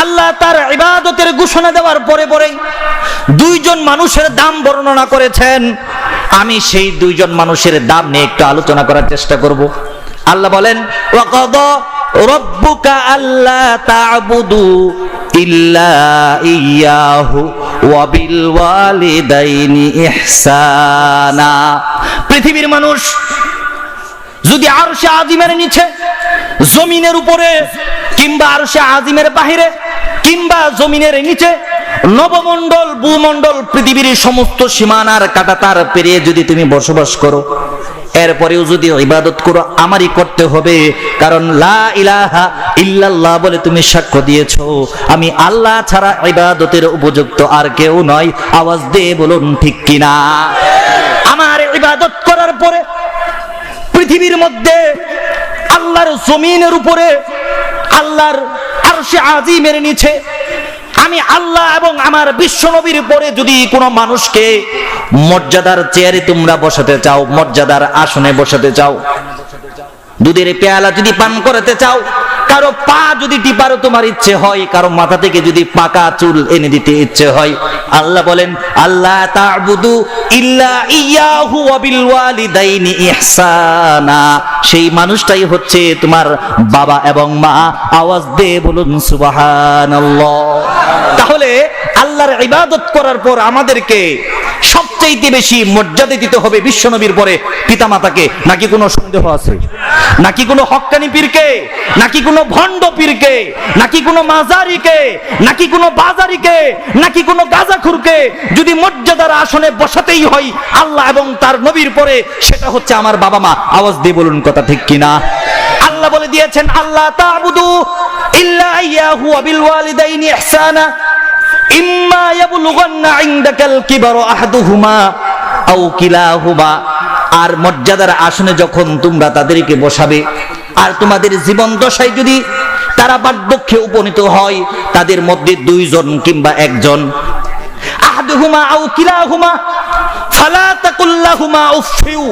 আল্লাহ তার ইবাদতের ঘোষণা দেওয়ার পরে পরেই দুইজন মানুষের দাম বর্ণনা করেছেন। আমি সেই দুইজন মানুষের দাম নিয়ে একটু আলোচনা করার চেষ্টা করব। আল্লাহ বলেন, ওয়াকাদা রাব্বুকা আল্লা তা'বুদু ইল্লা ইয়াহু ওয়া বিল ওয়ালিদাইনি ইহসানা। পৃথিবীর মানুষ যদি আরশে আজিমের নিচে, জমিনের উপরে, কিংবা আরশে আজিমের বাহিরে, কিংবা জমিনের নিচে, নবমণ্ডল, ভূমণ্ডল, পৃথিবীর সমস্ত সীমানার কাঁটাতার পেরিয়ে যদি তুমি বসবাস করো, এরপরেও যদি ইবাদত করো, আমারই করতে হবে। কারণ লা ইলাহা ইল্লাল্লাহ বলে তুমি সাক্ষ্য দিয়েছো আমি আল্লাহ ছাড়া ইবাদতের উপযুক্ত আর কেউ নয়। আওয়াজ দিয়ে বলুন ঠিক কিনা। আমার ইবাদত করার পরে পৃথিবীর মধ্যে, আল্লাহর জমিনের উপরে, আল্লাহর আরশে আজিমের নিচে আমি আল্লাহ এবং আমার বিশ্ব নবীর পরে যদি কোনো মানুষকে মর্যাদার চেয়ারে তোমরা বসাতে চাও, মর্যাদার আসনে বসাতে চাও, দুধের পেয়ালা যদি পান করাতে চাও, কারো পা যদি টিপারও তোমার ইচ্ছে হয়, কারো মাথা থেকে যদি পাকা চুল এনে দিতে ইচ্ছে হয়, আল্লাহ বলেন আল্লাহ তা'বুদু ইল্লা ইয়াহু ওয়া বিল ওয়ালিদাইনি ইহসানা। সেই মানুষটাই হচ্ছে তোমার বাবা এবং মা। আওয়াজ দিয়ে বলুন সুবহানাল্লাহ। তাহলে আল্লাহর ইবাদত করার পর আমাদেরকে সবচেয়ে বেশি মর্যাদা দিতে হবে বিশ্বনবীর পরে পিতামাতাকে। নাকি কোনো সন্দেহ আছে? নাকি কোনো হক্কানি পীরকে? নাকি কোনো ভণ্ড পীরকে? নাকি কোনো মাজারিকে? নাকি কোনো বাজারিকে? নাকি কোনো গাঁজাখুরকে যদি মর্যাদার আসনে বসাতেই হয় আল্লাহ এবং তার নবীর পরে, সেটা হচ্ছে আমার বাবা মা। আওয়াজ দিয়ে বলুন কথা ঠিক কিনা। আল্লাহ বলে দিয়েছেন আল্লাহ তা'বুদু ইল্লা ইয়াহু ওয়া বিল ওয়ালিদাইনি ইহসানা ইম্মা ইয়াবলুগান্না ইনদাকাল কিবারা আহাদুহুমা আও কিলাহুমা। আর মর্যাদার আসনে যখন তোমরা তাদেরকে বসাবে, আর তোমাদের জীবন দশায় যদি তারা বার্ধক্যে উপনীত হয়, তাদের মধ্যে দুইজন কিংবা একজন, আহাদুহুমা আও কিলাহুমা ফালা তাকুল লাহুমা উফফিউ।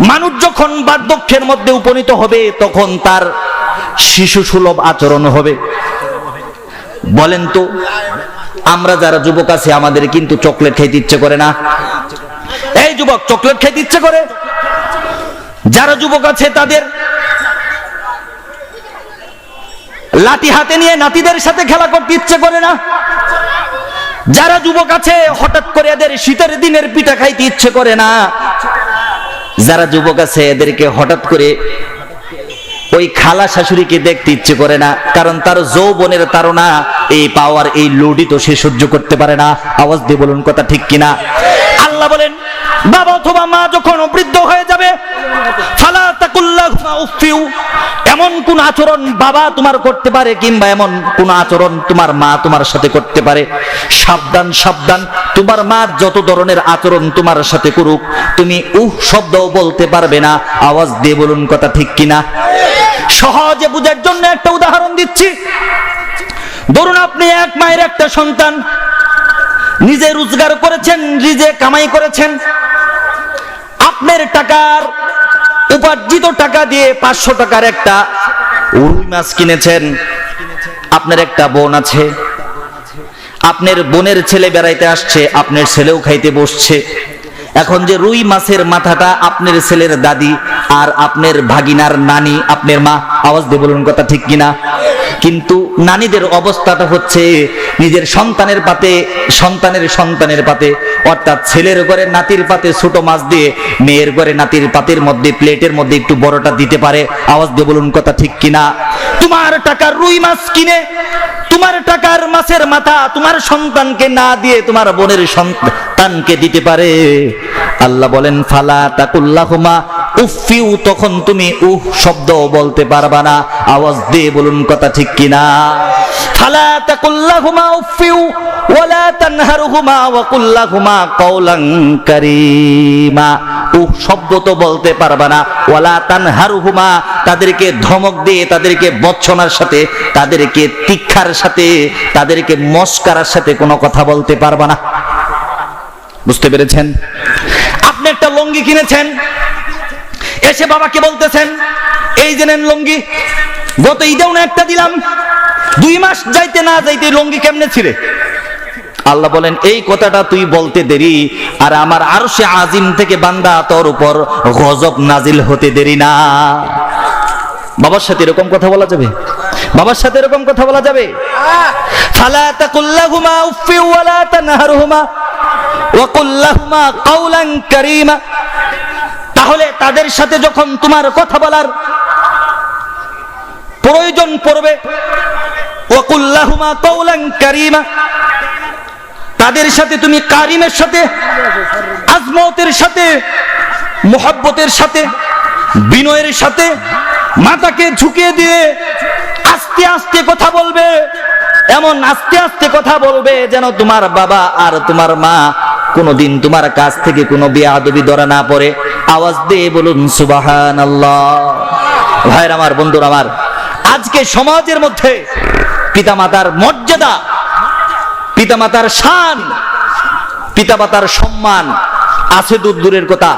মানুষ যখন বার্ধক্যের মধ্যে উপনীত হবে তখন তার শিশু সুলভ আচরণ হবে। বলেন তো, আমরা যারা যুবক আছি আমাদের কিন্তু চকলেট খাইতে ইচ্ছে করে না? এই যুবক, চকলেট খাইতে ইচ্ছে করে? যারা যুবক আছে তাদের লাঠি হাতে নিয়ে নাতিদের সাথে খেলা করতে ইচ্ছে করে না? যারা যুবক আছে হঠাৎ করে এদের শীতের দিনের পিঠা খাইতে ইচ্ছে করে না? যারা যুবক আছে এদেরকে হঠাৎ করে ওই খালা শাশুড়িকে দেখতে ইচ্ছে করে না, কারণ তার যৌবনের তাড়না, এই পাওয়ার, এই লোডই তো সে সহ্য করতে পারে না। আওয়াজ দিয়ে বলুন কথা ঠিক কিনা। আল্লাহ বলেন বাবা অথবা মা যখন বৃদ্ধ হয়ে যাবে, ফালা তাকুল লাহুমা উফফিউ। এমন কোন আচরণ বাবা তোমার করতে পারে কিংবা এমন কোন আচরণ তোমার মা তোমার সাথে করতে পারে, সাবধান সাবধান। তোমার মা যত ধরনের আচরণ তোমার সাথে করুক, তুমি শব্দও বলতে পারবে না। আওয়াজ দিয়ে বলুন কথা ঠিক কিনা। সহজে বুঝার জন্য একটা উদাহরণ দিচ্ছি। ধরুন আপনি এক মায়ের একটা সন্তান, নিজে রোজগার করেছেন, নিজে কামাই করেছেন, আপনার টাকার উপার্জিত টাকা দিয়ে 500 টাকার একটা রুই মাছ কিনেছেন। আপনার একটা বোন আছে, আপনার বোনের ছেলে বেড়াইতে আসছে, আপনার ছেলেও খাইতে বসছে। এখন যে রুই মাছের মাথাটা আপনার ছেলের দাদি আর আপনার ভাগিনার নানি, আপনার মা। আওয়াজ দিয়ে বলুন কথা ঠিক কিনা। কিন্তু নানীদের অবস্থাটা হচ্ছে নিজের সন্তানের পাতে, সন্তানের পাতে, অর্থাৎ ছেলের ঘরে নাতির পাতে ছোট মাছ দিয়ে মেয়ের ঘরে নাতির পাতের মধ্যে, প্লেটের মধ্যে একটু বড়টা দিতে পারে। আওয়াজ দিয়ে বলুন কথা ঠিক কিনা। তোমার টাকার রুই মাছ কিনে, তোমার টাকার মাছের মাথা তোমার সন্তানকে না দিয়ে তোমার বোনের সন্তানকে দিতে পারে। আল্লাহ বলেন ফালা তাকুল লাহুমা উফফিউ। তখন তুমি শব্দ বলতে পারবা না। আওয়াজ দিয়ে বলুন কথা ঠিক কিনা। ফালা তাকুল লাহুমা উফফিউ ওয়ালা তানহারহুমা ওয়া কুল লাহুমা কাওলান কারীমা। শব্দ তো বলতে পারবা না। ওয়ালা তানহারহুমা, তাদেরকে ধমক দিয়ে, তাদেরকে বচ্চনার সাথে, তাদেরকে তীক্ষার সাথে, তাদেরকে মস্কারার সাথে কোনো কথা বলতে পারবা না। বুঝতে পেরেছেন? আপনি একটা লুঙ্গি কিনেছেন, এসে বাবাকে বলতেছেন এই যে নেন লুঙ্গি, গত ঈদেও না একটা দিলাম, 2 মাস যাইতে না যাইতে লুঙ্গি কেমনে ছিঁড়ে? আল্লাহ বলেন এই কথাটা তুই বলতে দেরি, আর আমার আরশে আজিম থেকে বান্দা তোর উপর গজব নাজিল হতে দেরি না। বাবার সাথে এরকম কথা বলা যাবে? বাবার সাথে এরকম কথা বলা যাবে? ফালা তাকুল্লাহুমা উফি ওয়ালা তানহারহুমা ওয়া কুল্লাহুমা কাওলান কারীমা। তাহলে তাদের সাথে যখন তোমার কথা বলার প্রয়োজন পড়বে, ওয়া কুল্লাহুমা কাওলান কারীমা, তাদের সাথে তুমি কারিমের সাথে, আজমতের সাথে, মুহাব্বতের সাথে, বিনয়ের সাথে মাথাকে ঝুঁকিয়ে দিয়ে আস্তে আস্তে কথা বলবে। এমন আস্তে আস্তে কথা বলবে যেন তোমার বাবা আর তোমার মা কোনোদিন তোমার কাছ থেকে কোনো বেয়াদবি ধরা না পড়ে। আওয়াজ দিয়ে বলুন সুবহানাল্লাহ। ভাইরা আমার, বন্ধুরা আমার, আজকে সমাজের মধ্যে পিতামাতার মর্যাদা, পিতামাতার শান, পিতামাতার সম্মান আছে দূরের কথা।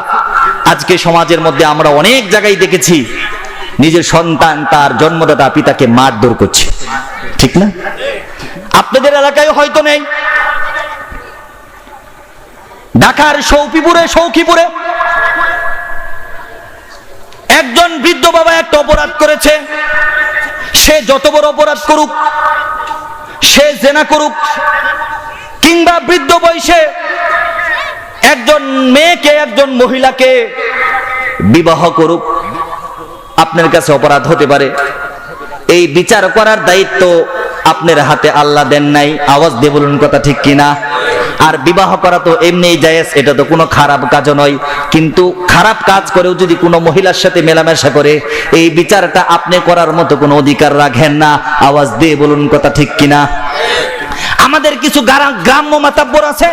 আজকে সমাজের মধ্যে আমরা অনেক জায়গায় দেখেছি নিজের সন্তান তার জন্মদাতা পিতাকে মারধর করছে, ঠিক না? আপনাদের এলাকায় হয়তো নেই। ঢাকার সৌখিপুরে একজন বৃদ্ধ বাবা একটা অপরাধ করেছে। সে যত বড় অপরাধ করুক, সে জেনা করুক, কিংবা বৃদ্ধ বয়সে একজন মেয়েকে, একজন মহিলাকে বিবাহ করুক, আপনার কাছে অপরাধ হতে পারে। এই বিচার করার দায়িত্ব আপনার হাতে আল্লাহ দেন নাই। আওয়াজ দিয়ে বলুন কথা ঠিক কিনা? আর বিবাহ করা তো এমনিই জায়েজ, এটা তো কোনো খারাপ কাজও নয়। কিন্তু খারাপ কাজ করেও যদি কোনো মহিলার সাথে মেলামেশা করে, এই বিচারটা আপনি করার মতো কোনো অধিকার রাখেন না। আওয়াজ দিয়ে বলুন কথা ঠিক কিনা? আমাদের কিছু গ্রাম্য মাতাব্বর আছে,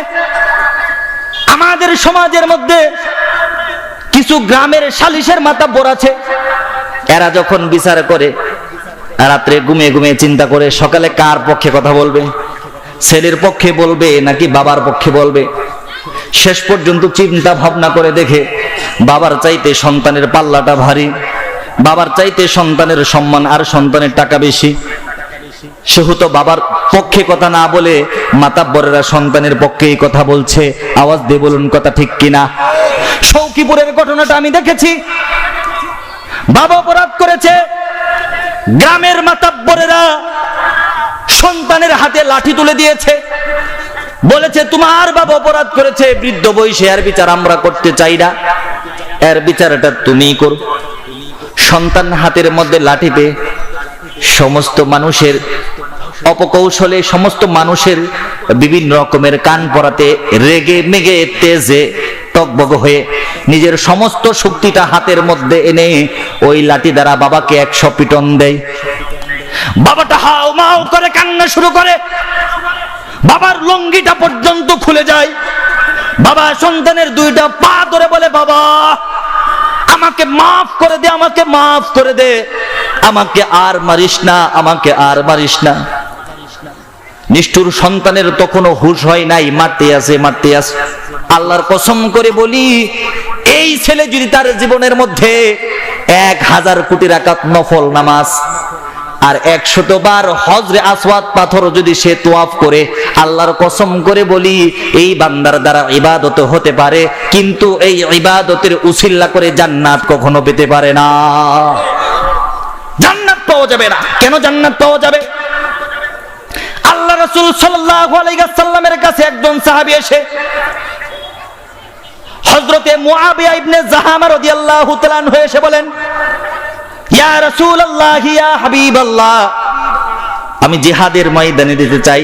আমাদের সমাজের মধ্যে কিছু গ্রামের সালিশের মাতাব্বর আছে। এরা যখন বিচার করে রাত্রে ঘুমিয়ে ঘুমিয়ে চিন্তা করে সকালে কার পক্ষে কথা বলবে, ছেলের পক্ষে বলবে নাকি বাবার পক্ষে বলবে। শেষ পর্যন্ত চিন্তা ভাবনা করে দেখে বাবার চাইতে সন্তানের পাল্লাটা ভারী, বাবার চাইতে সন্তানের সম্মান আর সন্তানের টাকা বেশি। সেহেতু বাবার পক্ষে কথা না বলে মাতাব্বরেরা সন্তানের পক্ষেই কথা বলছে। আওয়াজ দিয়ে বলুন কথা ঠিক কিনা? সৌখিপুরের ঘটনাটা আমি দেখেছি। বাবা অপরাধ করেছে, গ্রামের মাতাব্বরেরা সন্তানের হাতে লাঠি তুলে দিয়েছে, বলেছে তোমার বাবা অপরাধ করেছে বৃদ্ধ বয়সে, এর বিচার আমরা করতে চাই না, এর বিচারটা তুমিই করো। সন্তান হাতের মধ্যে লাঠি পেয়ে সমস্ত মানুষের অপকৌশলে, সমস্ত মানুষের বিভিন্ন রকমের কান পরাতে রেগে মেগে তেজে টকবগ হয়ে নিজের সমস্ত শক্তিটা হাতের মধ্যে এনে ওই লাঠি দ্বারা বাবাকে 100 পিটন দেয়। বাবাটা হাও মাও করে কান্না শুরু করে, বাবার লুঙ্গিটা পর্যন্ত খুলে যায়। বাবা সন্তানের 2টা পা ধরে বলে, বাবা আমাকে মাফ করে দে, আমাকে মাফ করে দে, আমাকে আর মারিস না, আমাকে আর মারিস না। নিষ্ঠুর সন্তানের তখনও হুঁশ হয় নাই, মারতে আছে। আল্লাহর কসম করে বলি, এই ছেলে যদি তার জীবনের মধ্যে 1000 কোটি রাকাত নফল নামাজ আর 100 বার হজরে আসওয়াদ পাথর যদি সে তোয়াফ করে, আল্লাহর কসম করে বলি এই বান্দার দ্বারা ইবাদত হতে পারে, কিন্তু এই ইবাদতের উসিলা করে জান্নাত কখনো পেতে পারে না। জান্নাত পাওয়া যাবে না। কেন জান্নাত পাওয়া যাবে? আল্লাহ রাসূল সাল্লাল্লাহু আলাইহি ওয়াসাল্লামের কাছে একজন সাহাবী এসে হযরতে মুআবিয়া ইবনে জাহামা রাদিয়াল্লাহু তাআলা আনহু এসে বলেন, ইয়া রাসূলুল্লাহ, ইয়া হাবিবাল্লাহ, আমি জিহাদের ময়দানে যেতে চাই।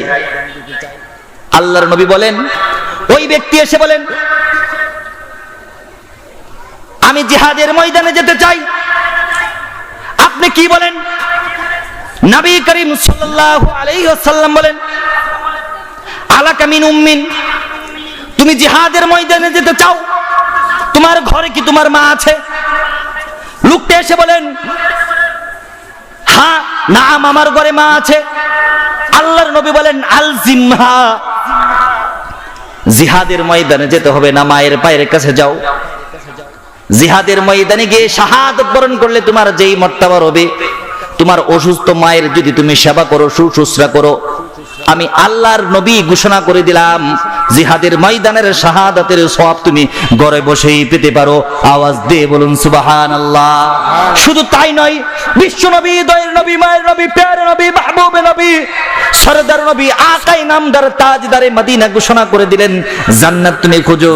আল্লাহর নবী বলেন, ওই ব্যক্তি এসে বলেন, আমি জিহাদের ময়দানে যেতে চাই। আপনি কি বলেন? নবী করিম সাল্লাল্লাহু আলাইহি ওয়াসাল্লাম বলেন, আলাকা মিন উম্মিন, তুমি জিহাদের ময়দানে যেতে চাও, তোমার ঘরে কি তোমার মা আছে? লোকটা এসে বলেন, হ্যাঁ নাম, আমার ঘরে মা আছে। আল্লাহর নবী বলেন, আলজিমহা, জিহাদের ময়দানে যেতে হবে না, মায়ের পায়ের কাছে যাও। জিহাদের ময়দানে গিয়ে শাহাদাত বরণ করলে তোমার যেই মর্তবা হবে, তোমার অসুস্থ মায়ের যদি তুমি সেবা করো, শুশ্রূষা করো, আমি আল্লাহর নবী ঘোষণা করে দিলাম জিহাদের ময়দানের শাহাদাতের সওয়াব তুমি ঘরে বসেই পেতে পারো। আওয়াজ দিয়ে বলুন সুবহানাল্লাহ। শুধু তাই নয়, বিশ্ব নবী, দয়ের নবী, মায়ের নবী, প্যারে নবী, মাহবুবে নবী, সরদার নবী, আকাই নামদার, তাজদারে মদিনা ঘোষণা করে দিলেন জান্নাত তুমি খোঁজো।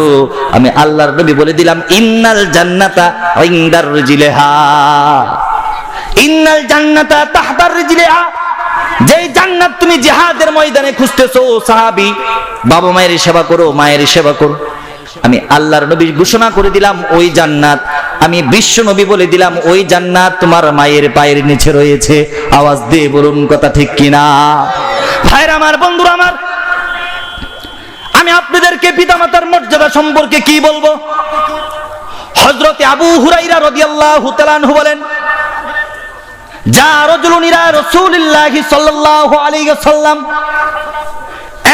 আমি আল্লাহর নবী বলে দিলাম ইন্নাল জান্নাতা ইনদার রিজলিহা, ইন্নাল জান্নাতা তাহতার রিজলিহা। যেই জান্নাত তুমি জিহাদের ময়দানে খুঁজতেছো সাহাবী, বাবা মায়ের সেবা করো, মায়ের সেবা করো, আমি আল্লাহর নবী ঘোষণা করে দিলাম ওই জান্নাত, আমি বিশ্ব নবী বলে দিলাম ওই জান্নাত তোমার মায়ের পায়ের নিচে রয়েছে। আওয়াজ দিয়ে বলুন কথা ঠিক কিনা? ভাইরা আমার, বন্ধুরা আমার, আমি আপনাদেরকে পিতামাতার মর্যাদা সম্পর্কে কি বলবো? হযরতে আবু হুরায়রা রাদিয়াল্লাহু তাআলা আনহু বলেন, যা রাজুলুন ইলা রাসূলিল্লাহি সাল্লাল্লাহু আলাইহি ওয়াসাল্লাম,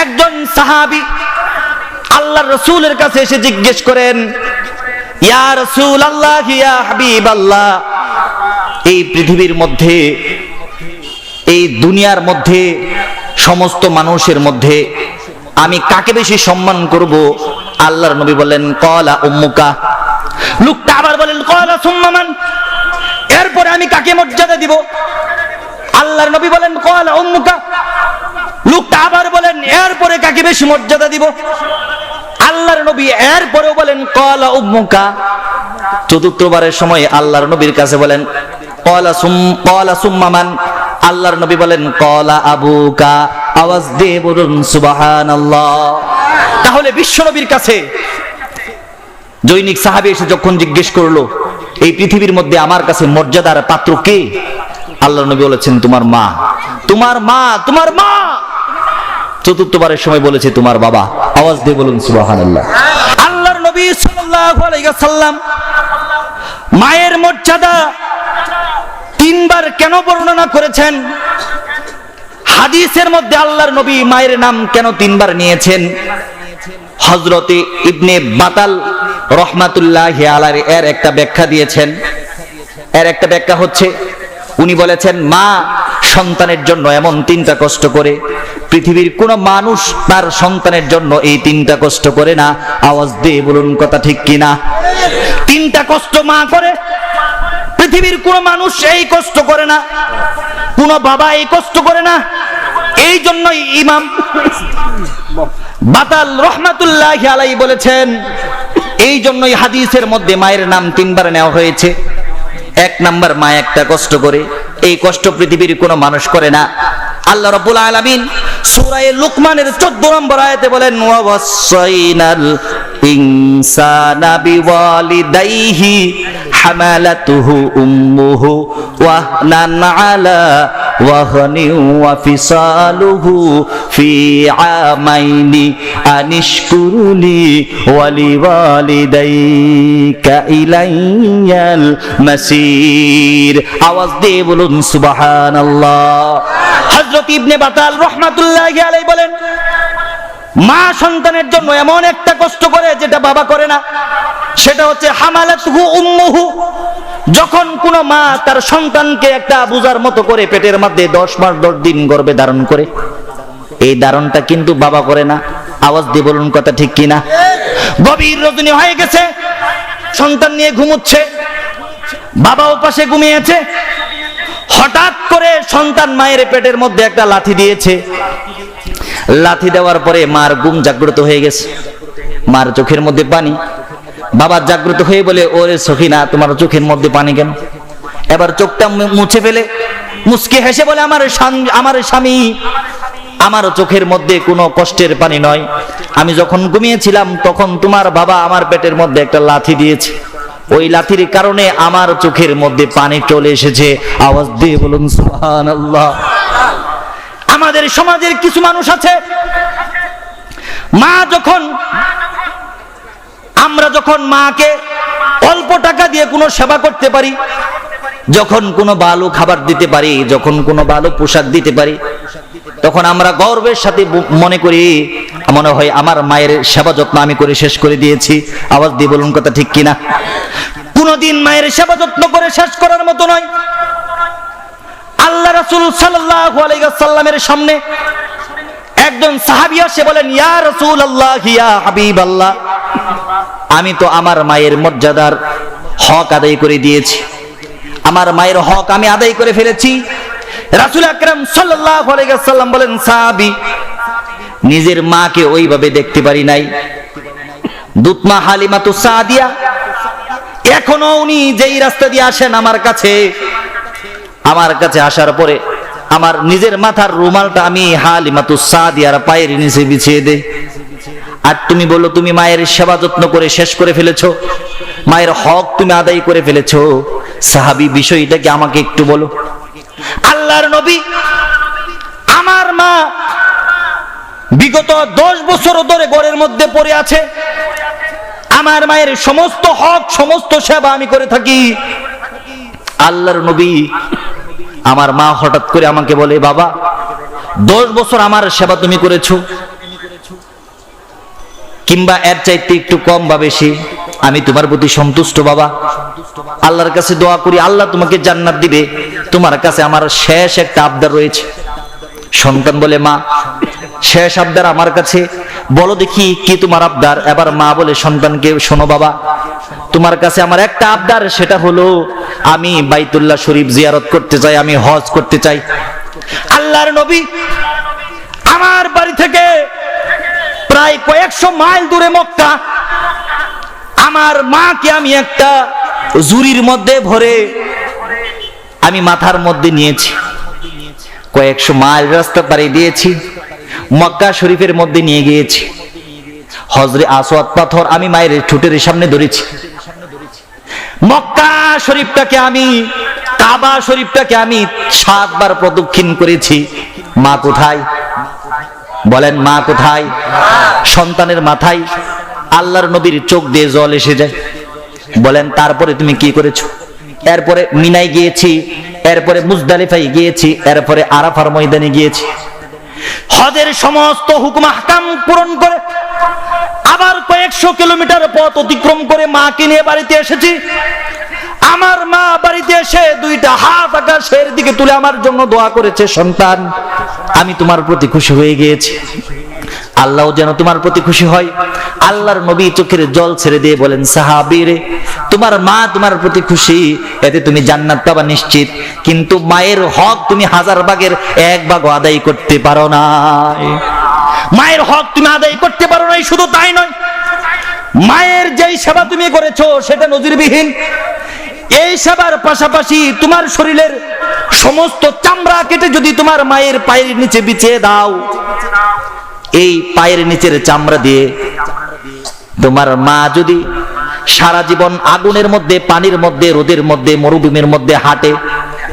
একজন সাহাবী আল্লাহর রাসূলের কাছে এসে জিজ্ঞেস করেন, ইয়া রাসূলুল্লাহ, ইয়া হাবিবাল্লাহ, এই পৃথিবীর মধ্যে, এই দুনিয়ার মধ্যে, সমস্ত মানুষের মধ্যে আমি কাকে বেশি সম্মান করব? আল্লাহর নবী বললেন ক্বালা উম্মুকা। লোকটা আবার বলেন ক্বালা সুম্মা মান, এরপরে আমি কাকে মর্যাদা দিব? আল্লাহর নবী বলেন ক্বালা উম্মুকা। লোকটা আবার বলেন এরপরে কাকে বেশি মর্যাদা দিব? আল্লাহর নবী এরপরেও বলেন ক্বালা উম্মুকা। চতুর্থবারের সময় আল্লাহর নবীর কাছে বলেন ক্বালা সুম্মা মান। আল্লাহর নবী বলেন ক্বালা আবুকা। আওয়াজ দিয়ে বলুন সুবহানাল্লাহ। তাহলে বিশ্ব নবীর কাছে জৈনিক সাহাবী এসে যখন জিজ্ঞেস করলো এই পৃথিবীর মধ্যে আমার কাছে মর্যাদার পাত্র কে? আল্লাহর নবী বলেছেন তোমার মা, তোমার মা, তোমার মা। চতুর্থবারের সময় বলেছে তোমার বাবা। আওয়াজ দিয়ে বলুন সুবহানাল্লাহ। আল্লাহর নবী সাল্লাল্লাহু আলাইহি ওয়াসাল্লাম মায়ের মর্যাদা তিনবার কেন বর্ণনা করেছেন? হাদিসের মধ্যে আল্লাহর নবী মায়ের নাম কেন তিনবার নিয়েছেন? হযরতে ইবনে বাতাল রহমাতুল্লাহি আলাইহি এর একটা ব্যাখ্যা দিয়েছেন। এর একটা ব্যাখ্যা হচ্ছে, উনি বলেছেন মা সন্তানের জন্য এমন তিনটা কষ্ট করে, পৃথিবীর কোন মানুষ তার সন্তানের জন্য এই তিনটা কষ্ট করে না। আওয়াজ দিয়ে বলুন কথা ঠিক কিনা? তিনটা কষ্ট মা করে, পৃথিবীর কোন মানুষ এই কষ্ট করে না, কোন বাবা এই কষ্ট করে না। এই জন্যই ইমাম বাতাল রহমাতুল্লাহি আলাইহি বলেছেন, এই জন্যই হাদিসের মধ্যে মায়ের নাম তিনবার নেওয়া হয়েছে। এক নাম্বার, মা একটা কষ্ট করে, এই কষ্ট পৃথিবীর কোনো মানুষ করে না। আল্লাহ রাব্বুল আলামিন সূরা লুকমানের 14 নম্বর আয়াতে বলেন ওয়া ওয়াসাইনাল ইনসানা বিওয়ালিদাইহি হামালাতুহু উম্মুহু ওয়াহনান আলা ওয়াহনিন ওয়া ফিসালুহু ফি আমাইনি আনিশকুরুলি ওয়ালিওয়ালিদাইকা ইলাইয়াল মাসির। আওয়াজ দিয়ে বলুন সুবহানাল্লাহ। হযরত ইবনে বাতাল রাহমাতুল্লাহি আলাইহি বলেন মা সন্তানের জন্য এমন একটা কষ্ট করে যেটা বাবা করে না। সেটা হচ্ছে হামালাতুহু উম্মুহু। যখন কোন মা তার সন্তানকে একটা বোঝার মতো করে পেটের মধ্যে 10 মাস 10 দিন গর্ভে ধারণ করে, এই ধারণটা কিন্তু বাবা করে না। আওয়াজ দিয়ে বলুন কথা ঠিক কিনা? গভীর রজনী হয়ে গেছে, সন্তান নিয়ে ঘুমোচ্ছে, বাবাও পাশে ঘুমিয়েছে, হঠাৎ করে সন্তান মায়ের পেটের মধ্যে একটা লাথি দিয়েছে। লাথি দেওয়ার পরে মার ঘুম জাগ্রত হয়ে গেছে, মার চোখের মধ্যে পানি। বাবা জাগ্রত হয়ে বলে ওরে সখিনা, তোমার চোখের মধ্যে পানি কেন? এবার চোখটা মুছে ফেলে মুচকি হেসে বলে আমার স্বামী, আমার চোখের মধ্যে কোনো কষ্টের পানি নয়, আমি যখন ঘুমিয়েছিলাম তখন তোমার বাবা আমার পেটের মধ্যে একটা লাথি দিয়েছে, ওই লাথির কারণে আমার চোখের মধ্যে পানি চলে এসেছে। আওয়াজ দিয়ে বলুন সুবহানাল্লাহ। আমাদের সমাজের কিছু মানুষ আছে, আমরা যখন মাকে অল্প টাকা দিয়ে কোনো সেবা করতে পারি, যখন কোনো ভালো খাবার দিতে পারি, যখন কোনো ভালো পোশাক দিতে পারি, তখন আমরা গর্বের সাথে মনে করি মনে হয় আমার মায়ের সেবা যত্ন আমি করে শেষ করে দিয়েছি। আওয়াজ দিয়ে বলুন কথা ঠিক কিনা? কোনদিন মায়ের সেবা যত্ন করে শেষ করার মতো নয়। আল্লাহ রাসূল সাল্লাল্লাহু আলাইহি ওয়াসাল্লামের সামনে একজন সাহাবী এসে বলেন, ইয়া রাসূলুল্লাহ, ইয়া হাবিবাল্লাহ, আমি তো আমার মায়ের মর্যাদার হক আদায় করে দিয়েছি, আমার মায়ের হক আমি আদায় করে ফেলেছি। রাসূল আকরাম সাল্লাল্লাহু আলাইহি ওয়াসাল্লাম বলেন, সাহাবী, নিজের মাকে ওইভাবে দেখতে পারি নাই। দুতমা হালিমাতুস সাদিয়া এখনো উনি যেই রাস্তা দিয়ে আসেন আমার কাছে আসার পরে আমার নিজের মাথার রুমালটা আমি হালিমাতুস সাদিয়ার পায়ের নিচে বিছিয়ে দেই। আর তুমি বলো তুমি মায়ের সেবা যত্ন করে শেষ করে ফেলেছো, মায়ের হক তুমি আদায় করে ফেলেছো। সাহাবী, বিষয়টা কি আমাকে একটু বলো। আল্লাহর নবী, আমার মা বিগত 10 বছর ধরে ঘরের মধ্যে পড়ে আছে, আমার মায়ের সমস্ত হক সমস্ত সেবা আমি করে থাকি। আল্লাহর নবী, আমার মা হঠাৎ করে আমাকে বলে, বাবা 10 বছর আমার সেবা তুমি করেছো, কিংবা এর চাইতে একটু কম বা বেশি, আমি তোমার প্রতি সন্তুষ্ট বাবা। আল্লাহর কাছে দোয়া করি আল্লাহ তোমাকে জান্নাত দিবে। তোমার কাছে আমার শেষ একটা আবদার রয়েছে। সন্তান বলে, মা শেষ আবদার আমার কাছে, বলো দেখি কি তোমার আবদার। এবার মা বলে সন্তানকে, শোনো বাবা, তোমার কাছে আমার একটা আবদার, সেটা হলো আমি বাইতুল্লাহ শরীফ জিয়ারত করতে চাই, আমি হজ করতে চাই। আল্লাহর নবী, আমার বাড়ি থেকে প্রায় কয়েকশো মাইল দূরে মক্কা, আমার মাকে আমি একটা ঝুড়ির মধ্যে ভরে আমি মাথার মধ্যে নিয়েছি, কয়েকশো মাইল রাস্তা পাড়ি দিয়েছি, মক্কা শরীফের মধ্যে নিয়ে গিয়েছি। হজরে আসওয়াদ পাথর আমি মায়ের ঠোঁটের সামনে ধরেছি। মক্কা শরীফটাকে আমি, কাবা শরীফটাকে আমি 7 বার প্রদক্ষিণ করেছি। মা কোথায়? বলেন, মা কোথায়? সন্তানের মাথায় আল্লাহর নবীর চোখ দিয়ে জল এসে যায়। বলেন, তারপরে তুমি কি করেছো? এরপরে মিনায় গিয়েছি, এরপরে মুজদালিফায় গিয়েছি, এরপরে আরাফার ময়দানে গিয়েছি। হজের সমস্ত হুকুম আহকাম পূরণ করে আবার কয়েকশো কিলোমিটার পথ অতিক্রম করে মাকে নিয়ে বাড়িতে এসেছি। আমার মা বাড়িতে এসে 2টা হাত আকাশের দিকে তুলে আমার জন্য দোয়া করেছে, সন্তান আমি তোমার প্রতি খুশি হয়ে গিয়েছি, আল্লাহ যেন তোমার প্রতি খুশি হয়। আল্লাহর নবী চোখের জল ছেড়ে দিয়ে বলেন, সাহাবী রে, তোমার মা তোমার প্রতি খুশি, এতে তুমি জান্নাত পাবা নিশ্চিত, কিন্তু মায়ের হক তুমি 1000 ভাগের 1 ভাগ আদায় করতে পারো না। মায়ের হক তুমি আদায় করতে পারো না। শুধু তাই নয়, মায়ের যেই সেবা তুমি করেছো সেটা নজিরবিহীন। এই সেবার পাশাপাশি তোমার শরীরের সমস্ত চামড়া কেটে যদি তোমার মায়ের পায়ের নিচে বিছিয়ে দাও, এই পায়ের নিচের চামড়া দিয়ে তোমার মা যদি সারা জীবন আগুনের মধ্যে, পানির মধ্যে, রোদের মধ্যে, মরুভূমির মধ্যে হাঁটে,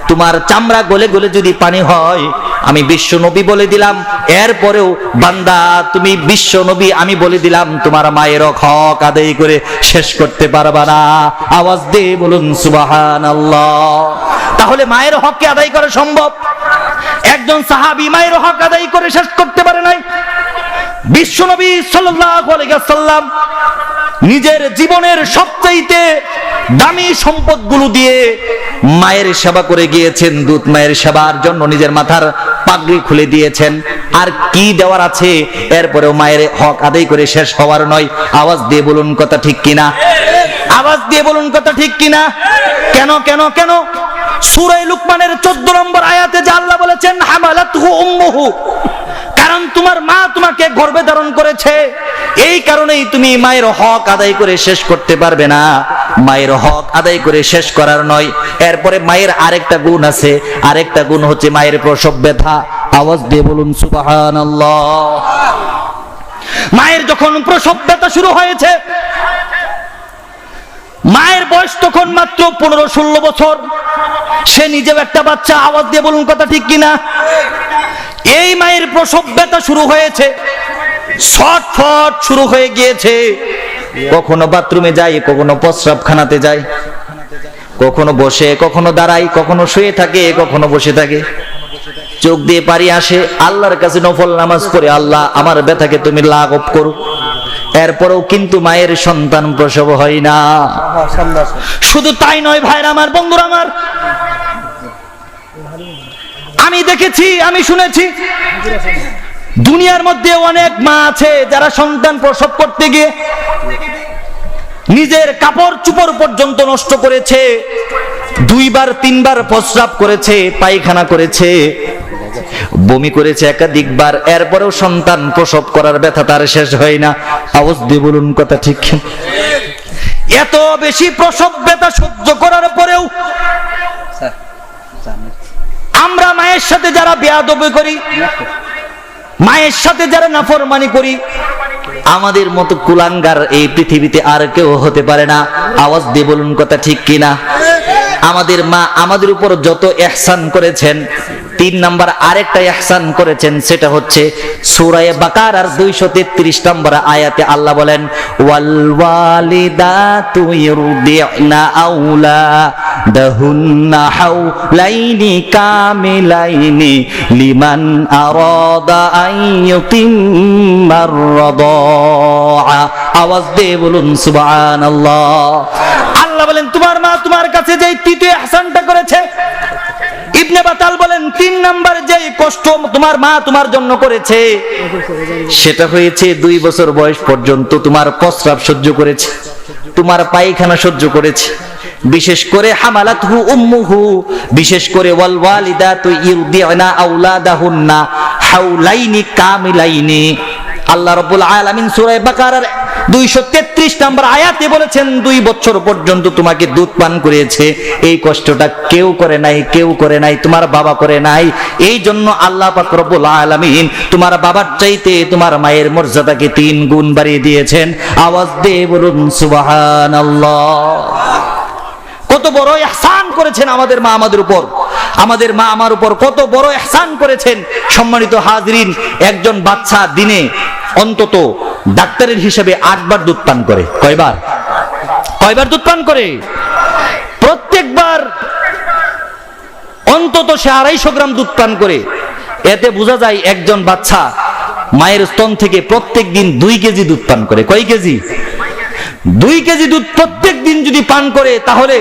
তোমার চামড়া গলে গলে যদি পানি হয়, আমি বিশ্ব নবী বলে দিলাম, এরপরেও বান্দা তুমি বিশ্ব নবী আমি বলে দিলাম, তোমার মায়ের হক আদায় করে শেষ করতে পারবা না। আওয়াজ দিয়ে বলুন সুবহানাল্লাহ। তাহলে মায়ের হককে আদায় করা সম্ভব। একজন সাহাবী মায়ের হক আদায় করে শেষ করতে পারে নাই। বিশ্ব নবী সাল্লাল্লাহু আলাইহি ওয়াসাল্লাম নিজের জীবনের সবচাইতে দামি সম্পদগুলো দিয়ে মায়ের সেবা করে গিয়েছেন। দুধ মায়ের সেবার জন্য নিজের মাথার পাগড়ি খুলে দিয়েছেন। আর কি দেওয়ার আছে? এরপরেও মায়ের হক আদায় করে শেষ হওয়ার নয়। আওয়াজ দিয়ে বলুন কথা ঠিক কিনা? আওয়াজ দিয়ে বলুন কথা ঠিক কিনা? কেন কেন কেন? সূরা লুকমানের 14 নম্বর আয়াতে যে আল্লাহ বলেছেন, হামালাতহু উম্মুহু, কারণ তোমার মা তোমাকে গর্ভে ধারণ করেছে, এই কারণেই তুমি মায়ের হক আদায় করে শেষ করতে পারবে না। মায়ের হক আদায় করে শেষ করার নয়। এরপরে মায়ের আরেকটা গুণ আছে, আরেকটা গুণ হচ্ছে মায়ের প্রসব ব্যথা। আওয়াজ দিয়ে বলুন সুবহানাল্লাহ। মায়ের যখন প্রসব ব্যথা শুরু হয়েছে, মায়ের বয়স তখন মাত্র 15-16 বছর, সে নিজেও একটা বাচ্চা। আওয়াজ দিয়ে বলুন কথা ঠিক কিনা? এই মায়ের প্রসব ব্যথা শুরু হয়েছে, ছটফট শুরু হয়ে গিয়েছে। কখনো বাথরুমে যায়, কখনো প্রস্রাবখানাতে যায়, কখনো বসে, কখনো দাঁড়ায়, কখনো শুয়ে থাকে, কখনো বসে থাকে। চোখ দিয়ে পানি আসে, আল্লাহর কাছে নফল নামাজ পড়ে, আল্লাহ আমার ব্যথাকে তুমি লাঘব করো। এরপরেও কিন্তু মায়ের সন্তান প্রসব হয় না। শুধু তাই নয় ভাইরা আমার, বন্ধুরা আমার, আমি দেখেছি, আমি শুনেছি, দুনিয়ার মধ্যে অনেক মা আছে যারা সন্তান প্রসব করতে গিয়ে নিজের কাপড় চোপড় পর্যন্ত নষ্ট করেছে, 2 বার 3 বার প্রস্রাব করেছে, পায়খানা করেছে, বমি করেছে একাধিকবার, এরপরেও সন্তান প্রসব করার ব্যথা তার শেষ হয় না। আওয়াজ দিয়ে বলুন কথা ঠিক? এত বেশি প্রসব ব্যথা সহ্য করার পরেও আমরা মায়ের সাথে যারা বেয়াদবি করি, মায়ের সাথে যারা নাফরমানি করি, আমাদের মতো কুলাঙ্গার এই পৃথিবীতে আর কেউ হতে পারে না। আওয়াজ দিয়ে বলুন কথা ঠিক কিনা? আমাদের মা আমাদের উপর যত ইহসান করেছেন, 3 নাম্বার আরেকটা ইহসান করেছেন, সেটা হচ্ছে সূরা বাকারার 233 নম্বর আয়াতে আল্লাহ বলেন, ওয়াল ওয়ালিদাতু ইউরদি'না আওলাদাহুন্না হাওলাইনি কামিলাইনি লিমান আরাদা আন ইউতিম্মার রাদা'a। আওয়াজ দিয়ে বলুন সুবহানাল্লাহ। আল্লাহ বলেন তোমার মা তোমার কাছে যেই তৃতীয় ইহসানটা করেছে, ইবনে বাতাল বলেন 3 নাম্বার যেই কষ্ট তোমার মা তোমার জন্য করেছে, সেটা হয়েছে 2 বছর বয়স পর্যন্ত তোমার প্রস্রাব সহ্য করেছে, তোমার পায়খানা সহ্য করেছে। বিশেষ করে হামালাতহু উম্মুহু, বিশেষ করে ওয়াল ওয়ালিদাতু ইউরদি'না আওলাদাহুন্না হাওলাইনি কামিলাইনি। আল্লাহ রাব্বুল আলামিন সূরা বাকারার 233 নম্বর আয়াতে বলেছেন 2 বছর পর্যন্ত তোমাকে দুধ পান করিয়েছে। এই কষ্টটা কেউ করে নাই, কেউ করে নাই, তোমার বাবা করে নাই। এই জন্য আল্লাহ পাক রব্বুল আলামিন তোমার বাবার চাইতে তোমার মায়ের মর্যাদাকে 3 গুণ বাড়িয়ে দিয়েছেন। আওয়াজ দিয়ে বলুন সুবহানাল্লাহ। কত বড় ইহসান করেছেন আমাদের মা আমাদের উপর, আমাদের মা আমার উপর কত বড় ইহসান করেছেন। সম্মানিত হাজরিন, একজন বাচ্চা দিনে অন্তত ডাক্তারের হিসেবে 8 বার দুধ পান করে। কয়বার? কয়বার দুধ পান করে? প্রত্যেকবার অন্তত সে 250 গ্রাম দুধ পান করে। এতে বোঝা যায় একজন বাচ্চা মায়ের স্তন থেকে প্রত্যেক দিন 2 কেজি দুধ পান করে। কয় কেজি? 2 কেজি দুধ প্রত্যেক দিন যদি পান করে, তাহলে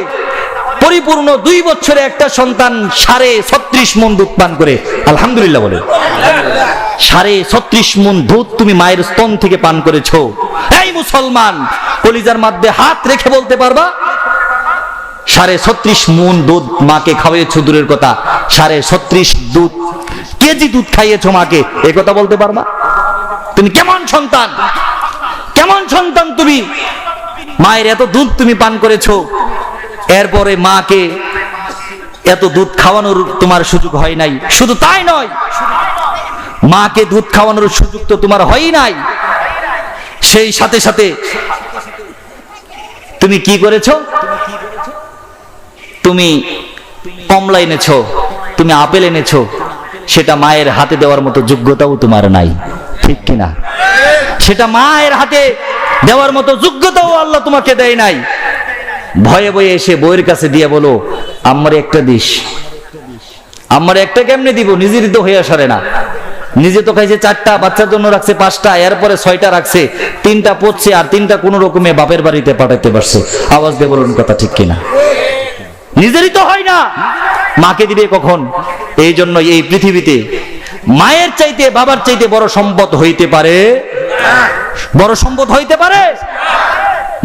পরিপূর্ণ 2 বছরে একটা সন্তান 36.5 মণ দুধ পান করে। আলহামদুলিল্লাহ বলে। 36.5 মণ দুধ তুমি মায়ের স্তন থেকে পান করেছো। এই মুসলমান, কলিজার মধ্যে হাত রেখে বলতে পারবা 36.5 মণ দুধ মাকে খাওয়াইছো? দূরের কথা, 36.5 কেজি দুধ খাইয়েছো মাকে, এই কথা বলতে পারবা? তুমি কেমন সন্তান, কেমন সন্তান তুমি? মায়ের এত দুধ তুমি পান করেছো, এরপরে মাকে এত দুধ খাওয়ানোর তোমার সুযোগ হয় নাই। শুধু তাই নয়, মাকে দুধ খাওয়ানোর সুযোগ তো তোমার হয় নাই, সেই সাথে সাথে তুমি কি করেছো? তুমি কমলা এনেছো, তুমি আপেল এনেছো, সেটা মায়ের হাতে দেওয়ার মতো যোগ্যতাও তোমার নাই। ঠিক কিনা? সেটা মায়ের হাতে দেওয়ার মতো যোগ্যতাও আল্লাহ তোমাকে দেয় নাই। ভয়ে ভয়ে এসে বউয়ের কাছে দিয়ে বলো, আমার একটা দিস। আমার একটা কেমনে দিব? নিজেরই তো হয়ে আসে না। নিজে তো খাইছে 4টা, বাচ্চার জন্য রাখছে 5টা, এরপরে 6টা রাখছে, 3টা পড়ছে, আর 3টা কোন রকমে বাপের বাড়িতে পাঠাইতে পারছে। আওয়াজ দিয়ে বলুন কথা ঠিক কিনা? নিজেরই তো হয় না, মাকে দিবে কখন? এই জন্য এই পৃথিবীতে মায়ের চাইতে বাবার চাইতে বড় সম্পদ হইতে পারে? বড় সম্পদ হইতে পারে?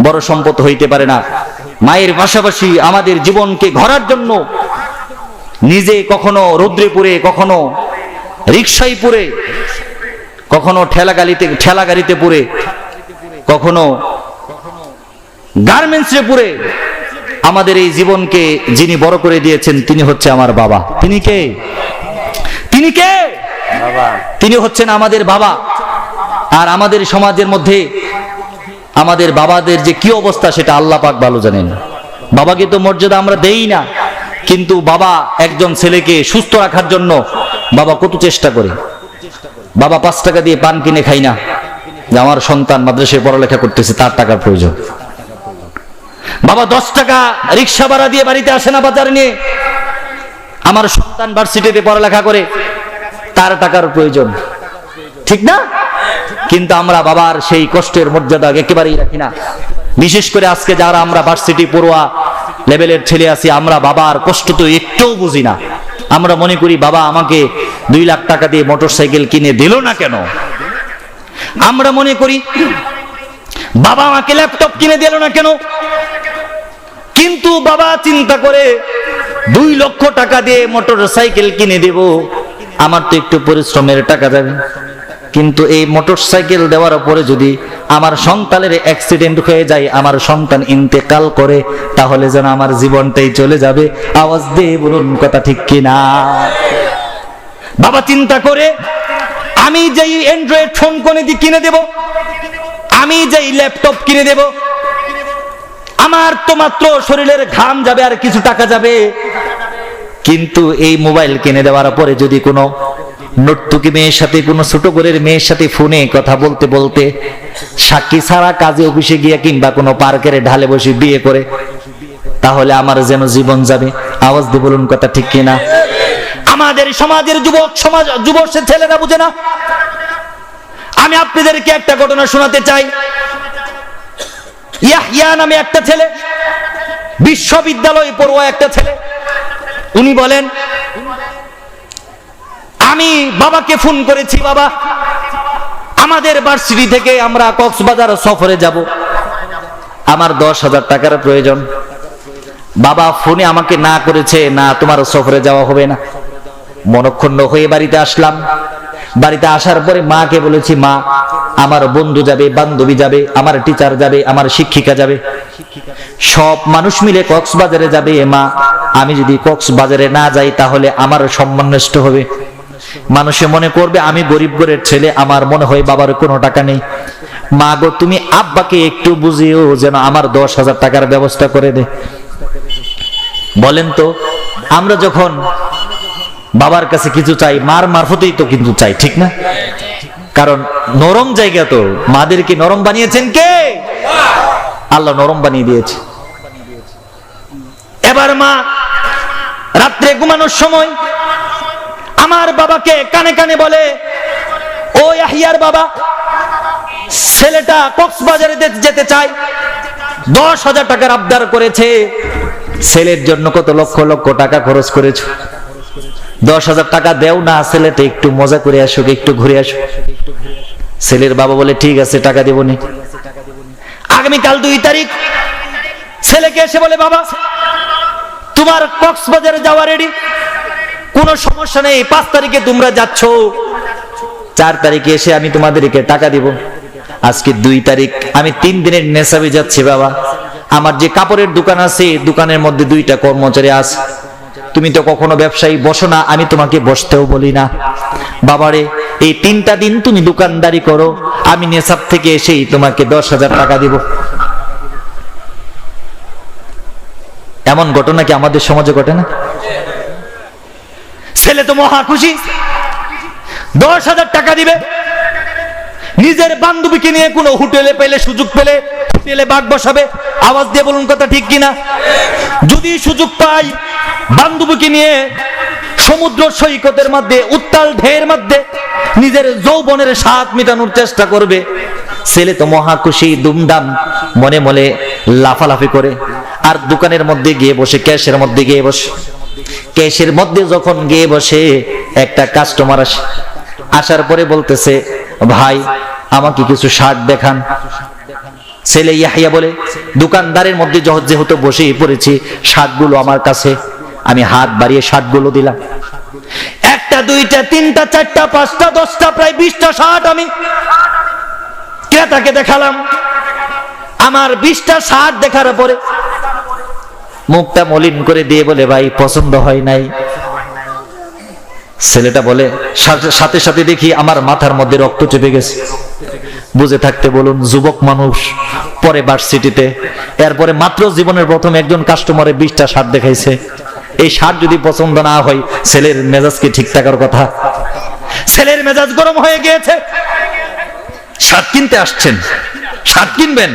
বড় সম্পদ হইতে পারে না। মায়ের পাশাপাশি আমাদের জীবনকে গড়ার জন্য নিজে কখনো রৌদ্রে পুড়ে, কখনো রিকশায় পুড়ে, কখনো ঠেলা গাড়িতে পুড়ে, কখনো গার্মেন্টসে পুড়ে আমাদের এই জীবনকে যিনি বড় করে দিয়েছেন, তিনি হচ্ছে আমার বাবা। তিনি কে? তিনি কে? তিনি হচ্ছেন আমাদের বাবা। আর আমাদের সমাজের মধ্যে আমাদের বাবাদের যে কি অবস্থা, সেটা আল্লাহ পাক ভালো জানেন। বাবাকে তো মর্যাদা আমরা দেই না, কিন্তু বাবা একজন ছেলেকে সুস্থ রাখার জন্য বাবা কত চেষ্টা করে। বাবা 5 টাকা দিয়ে পান কিনে খাই না, যে আমার সন্তান মাদ্রাসায় পড়ালেখা করতেছে, তার টাকার প্রয়োজন। বাবা 10 টাকা রিক্সা ভাড়া দিয়ে বাড়িতে আসে না বাজার নিয়ে, আমার সন্তান ভার্সিটিতে পড়ালেখা করে, তার টাকার প্রয়োজন। ঠিক না? কিন্তু আমরা বাবার সেই কষ্টের মর্যাদা একেবারেই রাখি না। বিশেষ করে আজকে যারা আমরা ভার্সিটি পড়ুয়া লেভেলের ছেলে আছি, আমরা বাবার কষ্ট তো একটুও বুঝি না। আমরা মনে করি বাবা আমাকে 2 লাখ টাকা দিয়ে মোটরসাইকেল কিনে দিল না কেন? আমরা মনে করি বাবা আমাকে ল্যাপটপ কিনে দিল না কেন? কিন্তু বাবা চিন্তা করে 2 লক্ষ টাকা দিয়ে মোটরসাইকেল কিনে দেব, আমার তো একটু পরিশ্রমের টাকা যাবে। কিন্তু এই মোটরসাইকেল দেওয়ার পরে যদি আমার সন্তানের অ্যাক্সিডেন্ট হয়ে যায়, আমার সন্তান ইন্তেকাল করে, তাহলে যেন আমার জীবনটাই চলে যাবে। আওয়াজ দিয়ে বলুন কথা ঠিক কিনা? বাবা চিন্তা করে আমি যেই অ্যান্ড্রয়েড ফোন কিনে দেব, আমি যেই ল্যাপটপ কিনে দেব, আমার তো মাত্র শরীরের ঘাম যাবে আর কিছু টাকা যাবে। কিন্তু এই মোবাইল কিনে দেওয়ার পরে যদি কোনো নর্তকী মেয়ের সাথে, কোনো ছোট ঘরের মেয়ের সাথে ফোনে কথা বলতে বলতে সাক্ষী ছাড়া কাজে অফিসে গিয়ে কিংবা কোনো পার্কের ঢালে বসে বিয়ে করে, তাহলে আমার যেন জীবন যাবে। আওয়াজ দিয়ে বলুন কথা ঠিক কিনা? আমাদের সমাজের যুবক ছেলেরা বুঝে না। আমি আপনাদেরকে একটা ঘটনা শোনাতে চাই। ইয়াহইয়া নামে একটা ছেলে, বিশ্ববিদ্যালয় পড়ুয়া একটা ছেলে, উনি বলেন আমি বাবাকে ফোন করেছি, বাবা আমাদের ভার্সিটি থেকে আমরা কক্সবাজার সফরে যাব, আমার 10,000 টাকার প্রয়োজন। বাবা ফোনে আমাকে না করেছে, না তোমার সফরে যাওয়া হবে না। মনক্ষুণ্ণ হয়ে বাড়িতে আসলাম। বাড়িতে আসার পরে মাকে বলেছি, মা আমার বন্ধু যাবে, বান্ধবী যাবে, আমার টিচার যাবে, আমার শিক্ষিকা যাবে, সব মানুষ মিলে কক্সবাজারে যাবে। মা আমি যদি কক্সবাজারে না যাই তাহলে আমার সম্মান নষ্ট হবে, মানুষে মনে করবে আমি গরিব ঘরের ছেলে, আমার মনে হয় বাবার কোনো টাকা নেই। মা গো তুমি আব্বাকে একটু বুঝিও যেন আমার 10,000 টাকার ব্যবস্থা করে দে। বলেন তো আমরা যখন বাবার কাছে কিছু চাই, মার মারফতেই তো কিন্তু চাই, ঠিক না? কারণ নরম জায়গা তো, মাদেরকে নরম বানিয়েছেন কে? আল্লাহ নরম বানিয়ে দিয়েছে। এবার মা রাত্রে ঘুমানোর সময় আমার বাবাকে কানে কানে বলে, ও ইয়াহইয়ার বাবা, ছেলেটা কক্সবাজারে যেতে চায়, 10,000 টাকার আবদার করেছে, ছেলের জন্য কত লক্ষ লক্ষ টাকা খরচ করেছো, 10,000 টাকা দেও না, ছেলেটা একটু মজা করে আসুক, একটু ঘুরে আসুক। ছেলের বাবা বলে ঠিক আছে টাকা দেব নি। আগামীকাল 2 তারিখ ছেলেকে এসে বলে, বাবা তোমার কক্সবাজারে যাওয়া রেডি, কোনো সমস্যা নেই, 5 তারিখে তোমরা যাচ্ছ, 4 তারিখে এসে আমি তোমাদেরকে টাকা দিব। আজকে 2 তারিখ, আমি 3 দিনের নেশাবে যাচ্ছি বাবা। আমার যে কাপড়ের দোকান আছে, দোকানের মধ্যে 2টা কর্মচারী আছে, তুমি তো কখনো ব্যবসায়ী বসো না, আমি তোমাকে বসতেও বলি না। বাবারে এই 3টা দিন তুমি দোকানদারি করো, আমি নেশাব থেকে এসেই তোমাকে 10,000 টাকা দিব। এমন ঘটনা কি আমাদের সমাজে ঘটে না? ছেলে তো মহা খুশি, 10,000 টাকা দিবে। নিজের বান্ধবীকে নিয়ে কোনো হোটেলে পেলে, সুযোগ পেলে হোটেলে বাগ বসাবে। আওয়াজ দিয়ে বলুন কথা ঠিক কিনা? যদি সুযোগ পাই বান্ধবীকে নিয়ে সমুদ্র সৈকতের মধ্যে, উত্তাল ঢেউয়ের মধ্যে নিজের যৌবনের স্বাদ মেটানোর চেষ্টা করবে। ছেলে তো মহা খুশি, দুমদাম মনে মনে লাফালাফি করে। আর দোকানের মধ্যে গিয়ে বসে, ক্যাশের মধ্যে গিয়ে বসে, ক্যাশের মধ্যে যখন গিয়ে বসে একটা কাস্টমার আসে। আসার পরে বলতেছে, ভাই আমাকে কিছু শার্ট দেখান। ছেলে ইয়াহইয়া বলে, দোকানদারের মধ্যে যেহেতু বসে পড়েছি, শার্টগুলো আমার কাছে। আমি হাত বাড়িয়ে শার্টগুলো দিলাম। 1টা 2টা 3টা 4টা 5টা 10টা প্রায় 20টা শার্ট আমি ক্রেতাকে দেখালাম। আমার 20টা শার্ট দেখার পরে মুখটা মলিন করে দিয়ে বলে, ভাই পছন্দ হয় নাই। ছেলেটা বলে, সাথে সাথে দেখি আমার মাথার মধ্যে রক্ত চেপে গেছে। বুঝে থাকতে বলুন, যুবক মানুষ, পরে ভার্সিটিতে, এরপরে মাত্র জীবনের প্রথম একজন কাস্টমারে 20টা শার্ট দেখাইছে। এই শার্ট যদি পছন্দ না হয়, ছেলের মেজাজ কি ঠিক থাকার কথা? ছেলের মেজাজ গরম হয়ে গিয়েছে। শার্ট কিনতে আসছেন, শার্ট কিনবেন।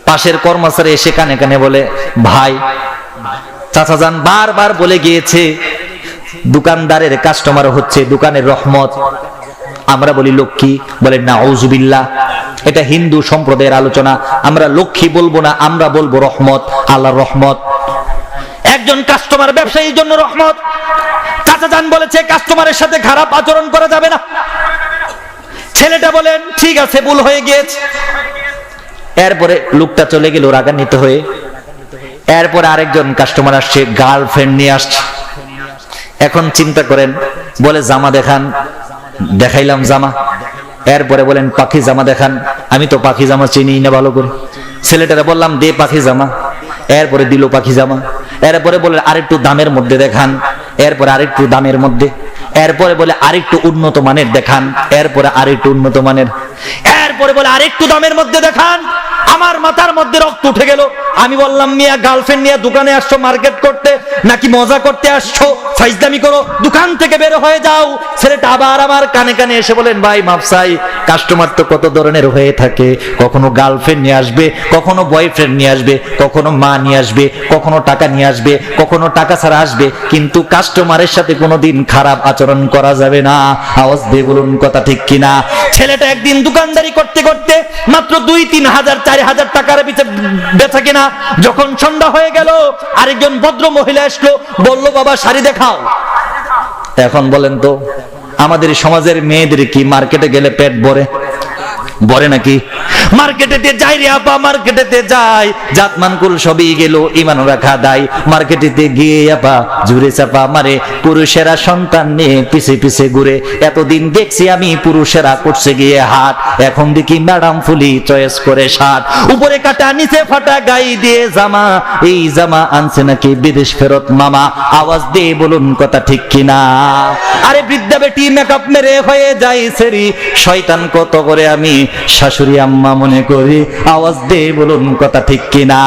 পাশের কর্মচারী এসে কানে কানে বলে, ভাই চাচা যান বারবার বলে গিয়েছে দোকানদারের কাস্টমার হচ্ছে দোকানের রহমত। আমরা বলি লক্ষ্মী, বলে নাউজুবিল্লাহ, এটা হিন্দু সম্প্রদায়ের আলোচনা। আমরা লক্ষ্মী বলবো না, আমরা বলবো রহমত, আল্লাহর রহমত। 1 একজন কাস্টমার ব্যবসায়ীর জন্য রহমত। চাচা জান বলেছে কাস্টমারের সাথে খারাপ আচরণ করা যাবে না। ছেলেটা বলেন ঠিক আছে, ভুল হয়ে গিয়েছে। এরপরে লোকটা চলে গেল রাগান্বিত হয়ে। এরপরে আরেকজন কাস্টমার আসছে, গার্লফ্রেন্ড নিয়ে আসছে। এখন চিন্তা করেন, বলে জামা দেখান, দেখাইলাম জামা। এরপরে বলেন পাখি জামা দেখান, আমি তো পাখি জামা চিনি না ভালো করে। ছেলেটারা বললাম দে পাখি জামা, এরপরে দিল পাখি জামা। এরপরে বলে আরেকটু দামের মধ্যে দেখান, এরপরে আরেকটু দামের মধ্যে। এরপরে বলে আরেকটু উন্নত মানের দেখান, এরপরে আরেকটু উন্নত মানের। এরপরে বলে আরেকটু দামের মধ্যে দেখান। আমার মাথার মধ্যে রক্ত উঠে গেল। আমি বললাম মিয়া গার্লফ্রেন্ড নিয়ে দোকানে আসছো মার্কেট করতে নাকি মজা করতে আসছো? ফাইজলামি করো, দোকান থেকে বের হয়ে যাও। ছেলেটা আবার আমার কানে কানে এসে বলেন ভাই মাপসাই, কাস্টমার তো কত ধরনের হয়ে থাকে, কখনো গার্লফ্রেন্ড নিয়ে আসবে, কখনো বয়ফ্রেন্ড নিয়ে আসবে, কখনো মা নিয়ে আসবে, কখনো টাকা নিয়ে আসবে, কখনো টাকা ছাড়া আসবে, কিন্তু কাস্টমারের সাথে কোনোদিন খারাপ আচরণ করা যাবে না। আওয়াজ দিয়ে বলুন কথা ঠিক কিনা? ছেলেটা একদিন দোকানদারি করতে করতে মাত্র 2-3 হাজার 4 হাজার টাকার বেচা কিনা। যখন সন্ধ্যা হয়ে গেল আরেকজন ভদ্র মহিলা আসলো, বলল বাবা শাড়ি দেখাও। এখন বলেন তো আমাদের সমাজের মেয়েদের কি মার্কেটে গেলে পেট ভরে নাকি? মার্কেটেতে যাই রে আপা, মার্কেটেতে যাই, জাতমানকুল সবই গেল, ইমান রাখা দায়। মার্কেটেতে গিয়ে আপা জুড়ে চাপা মারে, পুরুষেরা সন্তান নিয়ে পিছে পিছে ঘুরে। এতদিন দেখছি আমি পুরুষেরা করছে গিয়ে হাট, এখন দেখি ম্যাডাম ফুলি চয়েস করে শার্ট। উপরে কাটা নিচে ফাটা গাই দিয়ে জামা, এই জামা আনছে নাকি বিদেশ ফেরত মামা। আওয়াজ দিয়ে বলুন কথা ঠিক কিনা? আরে বৃদ্ধা বেটি মেকআপ মেরে হয়ে যায় সেরি, শয়তান কত করে আমি শাশুড়ি আম্মা মনে করি। আওয়াজ দিয়ে বলুন কথা ঠিক কিনা?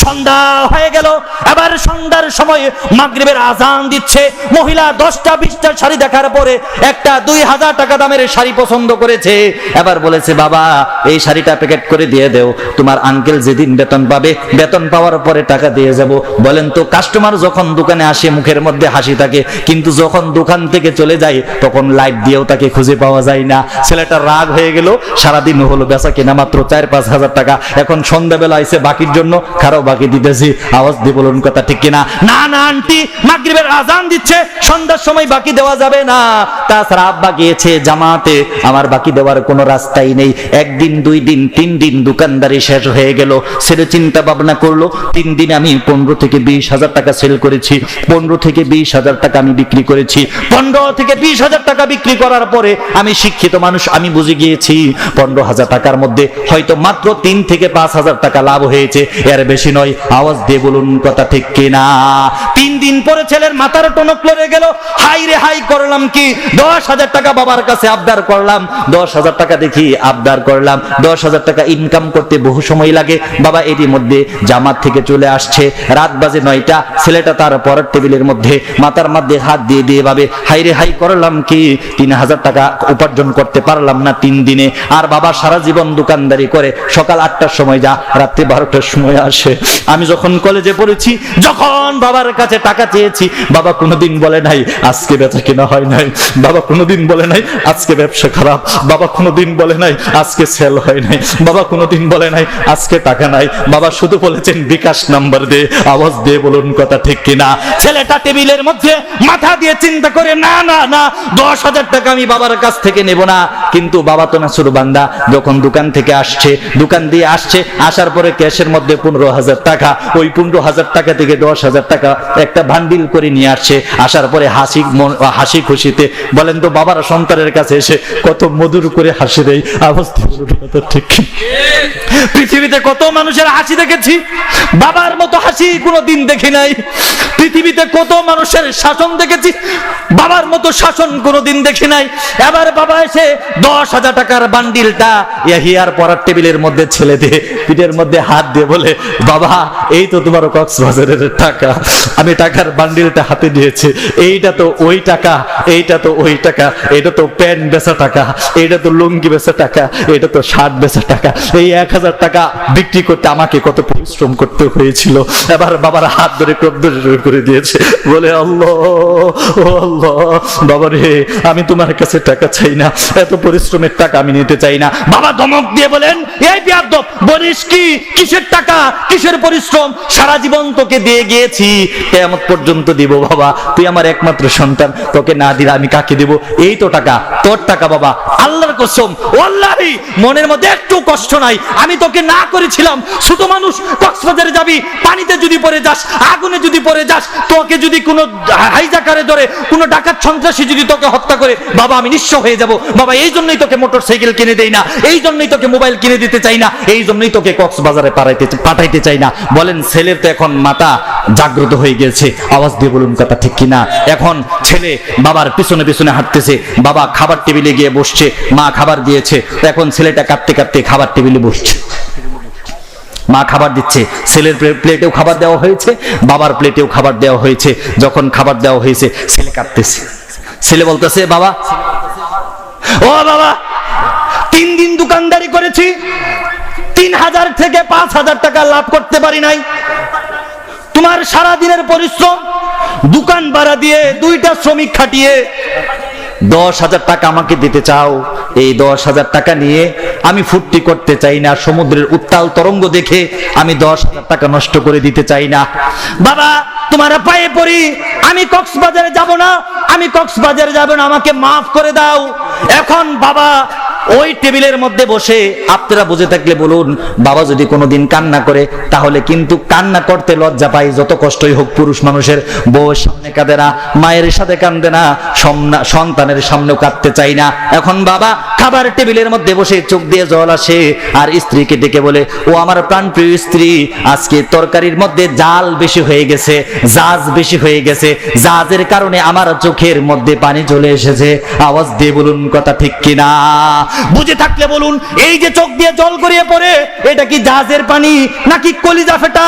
সন্ধ্যা হয়ে গেল, এবার সন্ধ্যার সময় মাগরিবের আজান দিচ্ছে। মহিলা 10টা 20টা শাড়ি দেখার পরে একটা 2000 টাকা দামের শাড়ি পছন্দ করেছে। এবার বলেছে বাবা এই শাড়িটা প্যাকেট করে দিয়ে দেও, তোমার আঙ্কেল যেদিন বেতন পাবে, বেতন পাওয়ার পরে টাকা দিয়ে যাব। বলেন তো কাস্টমার যখন দোকানে আসে মুখের মধ্যে হাসি থাকে, কিন্তু যখন দোকান থেকে চলে যায় তখন লাইট দিয়েও তাকে খুঁজে পাওয়া যায় না। ছেলেটা রাগ হয়ে গেল, সারাদিন হলো বেচা কিনা মাত্র 4-5 হাজার টাকা। এখন সন্ধ্যাবেলা আইছে বাকির জন্য, কারো বাকি দিতেছি। আওয়াজ দিয়ে বলুন কথা ঠিক কিনা? না না আন্টি, মাগরিবের আজান দিচ্ছে, সন্ধ্যার সময় বাকি দেওয়া যাবে না। তাছাড়া আব্বা গিয়েছে জামাতে, আমার বাকি দেওয়ার কোনো রাস্তাই নেই। 1 দিন 2 দিন 3 দিন দোকানদারি শেষ হয়ে গেল। ছেলে চিন্তা ভাবনা করলো, 3 দিনে আমি 15 থেকে 20 হাজার টাকা সেল করেছি, 15 থেকে 20 হাজার টাকা আমি বিক্রি করেছি। 15 থেকে 20 হাজার টাকা বিক্রি করার পরে আমি শিক্ষিত মানুষ, আমি বুঝে গিয়েছি 15 হাজার টাকার মধ্যে হয়তো মাত্র 3 থেকে 5 হাজার টাকা লাভ হয়েছে, এর বেশি নয়। আওয়াজ দিয়ে বলুন কথা ঠিক কিনা? 3 দিন পরে ছেলের মাথার টনক লড়ে গেল। হাই রে হাই করলাম কি, 10 হাজার টাকা বাবার কাছে আবদার করলাম, 10 হাজার টাকা দেখি আবদার করলাম। 10 হাজার টাকা ইনকাম করতে বহু সময় লাগে। বাবা এরই মধ্যে জামাত থেকে চলে আসছে, রাত বাজে 9টা। ছেলেটা তার পরের টেবিলের মধ্যে মাথার মধ্যে হাত দিয়ে দিয়ে ভাবে হাই রে হাই করলাম কি, 3 হাজার টাকা উপার্জন করতে পারলাম না 3 দিনে। আর বাবা সারা জীবন দোকানদারি করে, সকাল 8টার সময় যা, রাত্রি 12টার সময় আসে। আমি যখন কলেজে পড়েছি, যখন বাবার কাছে টাকা চেয়েছি, বাবা কোনোদিন বলে নাই আজকে বেচা কেনা হয় নাই, বাবা কোনোদিন বলে নাই আজকে ব্যবসা খারাপ, বাবা কোনোদিন বলে নাই আজকে সেল হয় নাই, বাবা কোনোদিন বলে নাই আজকে টাকা নাই। বাবা শুধু বলেছেন বিকাশ নাম্বার দে। আওয়াজ দিয়ে বলুন কথা ঠিক কিনা? ছেলেটা টেবিলের মধ্যে মাথা দিয়ে চিন্তা করে না না না, 10 হাজার টাকা আমি বাবার কাছ থেকে নেব না। কিন্তু বাবা তো নাসুর বান্দা, যখন দোকান থেকে আসছে, দোকান দিয়ে আসছে, আসার পরে ক্যাশের মধ্যে 15 হাজার টাকা, ওই 15 হাজার টাকা থেকে 10 হাজার টাকা একটা বান্ডিল করে নিয়ে আসছে। আসার পরে হাসি খুশিতে, বলেন তো বাবার সন্তানের কাছে এসে কত মধুর করে হাসি দেয়। আওয়াজ ঠিক? পৃথিবীতে কত মানুষের হাসি দেখেছি, বাবার মতো হাসি কোনোদিন দেখি নাই। পৃথিবীতে কত মানুষের শাসন দেখেছি, বাবার মতো শাসন কোনোদিন দেখি নাই। এবার বাবা এসে 10 হাজার টাকার বান্ডিলটা ইয়াহিয়ার পড়ার টেবিলের মধ্যে ছেলে দিয়ে পিঠের মধ্যে হাত দিয়ে বলে বাবা এই তো তোমার কক্সবাজারের টাকা। আমি টাকার বান্ডিলটা হাতে দিয়েছি, এইটা তো ওই টাকা, এইটা তো ওই টাকা, এটা তো প্যান্ট বেচা টাকা, এটা তো লুঙ্গি বেচা টাকা, এটা তো শার্ট বেচা টাকা। এই 1 হাজার টাকা বিক্রি করতে আমাকে কত পরিশ্রম করতে হয়েছিল। এবার বাবার হাত ধরে ক্রোধ করে দিয়েছে, বলে আল্লাহ ও আল্লাহ, বাবা রে আমি তোমার কাছে টাকা চাই না, এত পরিশ্রমের টাকা আমি নিতে চাই না। বাবা ধমক দিয়ে বলেন, এই বিয়াদব বলিস কি, কিসের টাকা, কিসের পরিশ্রম, সারা জীবন তোকে দিয়ে গিয়েছি, কিয়ামত পর্যন্ত দিব বাবা, তুই আমার একমাত্র সন্তান, তোকে না দিলে আমি কাকে দেব? এই তো টাকা, তোর টাকা বাবা, আল্লাহর কসম ওয়াল্লাহি মনের মধ্যে একটু কষ্ট নাই, আমি তোকে না করেছিলাম। ছোট মানুষ, কক্সবাজারে যাবি, পানিতে যদি পড়ে যাস, আগুনে যদি পড়ে যাস, তোকে যদি কোনো হাইজাকারে ধরে, কোনো ডাকাত সন্ত্রাসী যদি তোকে হত্যা করে, বাবা আমি নিঃস্ব হয়ে যাব বাবা, এই জন্যই তোকে মোটরসাইকেল কিনে দেই না, এই জন্যই তোকে মোবাইল কিনে দিতে চাই না, এই জন্যই তোকে কক্সবাজারে পাঠাইতে চাই না। বলেন ছেলের তো এখন মাথা জাগ্রত হয়ে গেছে, আওয়াজ দিয়ে বলুন কথা ঠিক কিনা? এখন ছেলে বাবার পিছনে পিছনে হাঁটতেছে, বাবা খাবার টেবিলে গিয়ে বসছে, মা খাবার দিয়েছে, এখন ছেলেটা কাঁদতে কাঁদতে খাবার টেবিলে বসছে, মা খাবার দিচ্ছে, ছেলের প্লেটেও খাবার দেওয়া হয়েছে, বাবার প্লেটেও খাবার দেওয়া হয়েছে। যখন খাবার দেওয়া হয়েছে ছেলে কাঁদতেছে, ছেলে বলতেছে, বাবা ও বাবা, 3 দিন দোকানদারি করেছি, 3000 থেকে 5000 টাকা লাভ করতে পারি নাই, তোমার সারা দিনের পরিশ্রম, দোকান ভাড়া দিয়ে 2টা শ্রমিক খাটিয়ে 10,000 টাকা আমাকে দিতে চাও, এই 10,000 টাকা নিয়ে আমি ফুর্তি করতে চাই না, সমুদ্রের উত্তাল তরঙ্গ দেখে আমি 10,000 টাকা নষ্ট করে দিতে চাই না। বাবা তোমার পায়ে পড়ি, আমি কক্সবাজারে যাব না, আমি কক্সবাজারে যাব না, আমাকে মাফ করে দাও। এখন বাবা ওই টেবিলের মধ্যে বসে, আপনারা বুঝে থাকলে বলুন, বাবা যদি কোনোদিন কান্না করে তাহলে কিন্তু কান্না করতে লজ্জা পাই, যত কষ্টই হোক পুরুষ মানুষের, বউয়ের সামনে কাঁদে না, মায়ের সাথে কান্দে না, সন্তানের সামনেও কাঁদতে চাই না। এখন বাবা খাবার টেবিলের মধ্যে বসে চোখ দিয়ে জল আসে, আর স্ত্রীকে ডেকে বলে, ও আমার প্রাণপ্রিয় স্ত্রী, আজকে তরকারির মধ্যে জাল বেশি হয়ে গেছে, জাজ বেশি হয়ে গেছে, জাজের কারণে আমার চোখের মধ্যে পানি চলে এসেছে। আওয়াজ দিয়ে বলুন কথা ঠিক কিনা? বুঝে থাকলে বলুন, এই যে চোখ দিয়ে জল গড়িয়ে পড়ে, এটা কি জাহাজের পানি নাকি কলিজা ফেটা,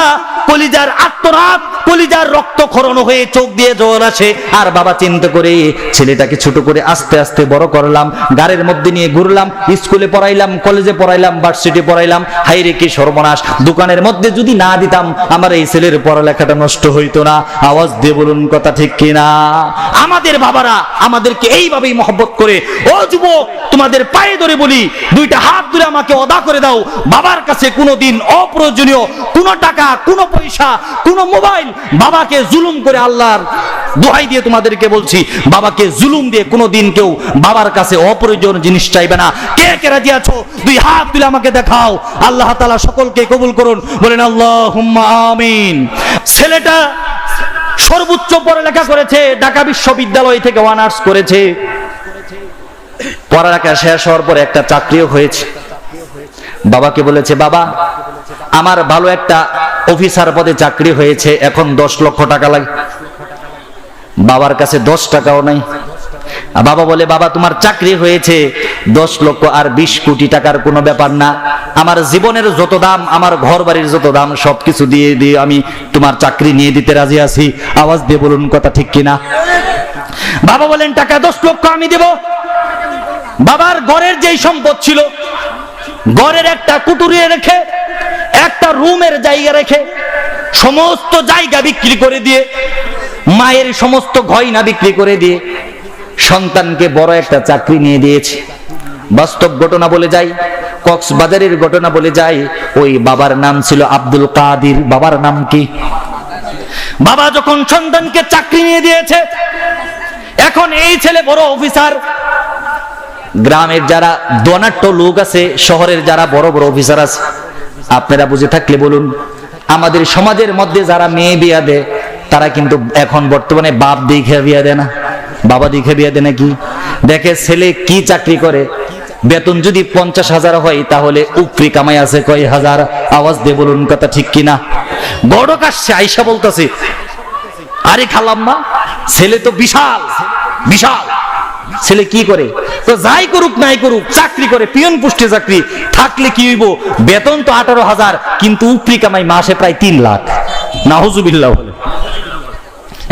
কলিজার আত্মনাদ, কলিজার রক্তক্ষরণ হয়ে চোখ দিয়ে জল আসে? আর বাবা চিন্তা করে, ছেলেটাকে ছোট করে আস্তে আস্তে বড় করলাম, গাড়ির মধ্যে নিয়ে ঘুরলাম, স্কুলে পড়াইলাম, কলেজে পড়াইলাম, ভার্সিটি পড়াইলাম, হাইরে কি সর্বনাশ, দোকানের মধ্যে যদি না দিতাম আমার এই ছেলের পড়ালেখাটা নষ্ট হইতো না। আওয়াজ দিয়ে বলুন কথা ঠিক কিনা? আমাদের বাবারা আমাদেরকে এইভাবেই মহব্বত করে। ও যুবক, তোমাদের পায়ে ধরে বলি, 2টা হাত ধরে আমাকে অদা করে দাও, বাবার কাছে কোনোদিন অপ্রয়োজনীয় কোনো টাকা, কোনো পয়সা, কোনো মোবাইল, বাবাকে জুলুম করে, আল্লাহর দোহাই দিয়ে তোমাদেরকে বলছি, বাবাকে জুলুম দিয়ে কোনোদিন কেউ বাবার কাছে অপ্রয়োজনীয় জিনিস চাইবে না। কে কে রাজি আছো? 2 হাত তুলে আমাকে দেখাও। আল্লাহ তাআলা সকলকে কবুল করুন, বলেন আল্লাহুম্মা আমিন। ছেলেটা সর্বোচ্চ পড়ালেখা করেছে, ঢাকা বিশ্ববিদ্যালয় থেকে অনার্স করেছে, পড়ালেখা শেষ হওয়ার পরে একটা চাকরিও হয়েছে। বাবাকে বলেছে, বাবা আমার ভালো একটা অফিসার পদে চাকরি হয়েছে, এখন 10 লক্ষ টাকা লাগে। বাবার কাছে 10 টাকাও নাই। বাবা বলে, বাবা তোমার চাকরি হয়েছে, 10 লক্ষ আর 20 কোটি টাকার কোনো ব্যাপার না, আমার জীবনের যত দাম, আমার ঘর বাড়ির যত দাম, সবকিছু দিয়ে দিয়ে আমি তোমার চাকরি নিয়ে দিতে রাজি আছি। আওয়াজ দিয়ে বলুন কথা ঠিক কিনা? বাবা বলেন, টাকা 10 লক্ষ আমি দেব। বাবার ঘরের যেই সম্পদ ছিল, ঘরের একটা কুটুরি রেখে, একটা রুমের জায়গা রেখে, সমস্ত জায়গা বিক্রি করে দিয়ে, মায়ের সমস্ত গয়না বিক্রি করে দিয়ে সন্তানকে বড় একটা চাকরি নিয়ে দিয়েছে। বাস্তব ঘটনা বলে যাই, কক্সবাজারের ঘটনা বলে যাই, ওই বাবার নাম ছিল আব্দুল কাদির। বাবার নাম কি? বাবা যখন সন্তানকে চাকরি নিয়ে দিয়েছে, এখন এই ছেলে বড় অফিসার। গ্রামের যারা ধনাঢ্য লোক আছে, শহরের যারা বড় বড় অফিসার আছে, আপনারা বুঝে থাকলে বলুন, আমাদের সমাজের মধ্যে যারা মেয়ে বিয়া দেয়, তারা কিন্তু এখন বর্তমানে বাপ দেখে বিয়া দেয় না, বাবা দেখে বিয়া দেয় নাকি? দেখে ছেলে কি চাকরি করে, বেতন যদি 50,000 হয় তাহলে উপরি কামাই আছে কয় হাজার। আওয়াজ দিয়ে বলুন কথা ঠিক কিনা? বড় কাছে আইসা বলতেছে, আরে খালাম না, ছেলে তো বিশাল বিশাল। ছেলে কি করে? তো যাই করুক নাই করুক, চাকরি করে, পিয়ন পোস্টে চাকরি। থাকলে কি হইব? বেতন তো 18,000, কিন্তু উপরি কামাই মাসে প্রায় 3 লাখ। নাউজুবিল্লাহ।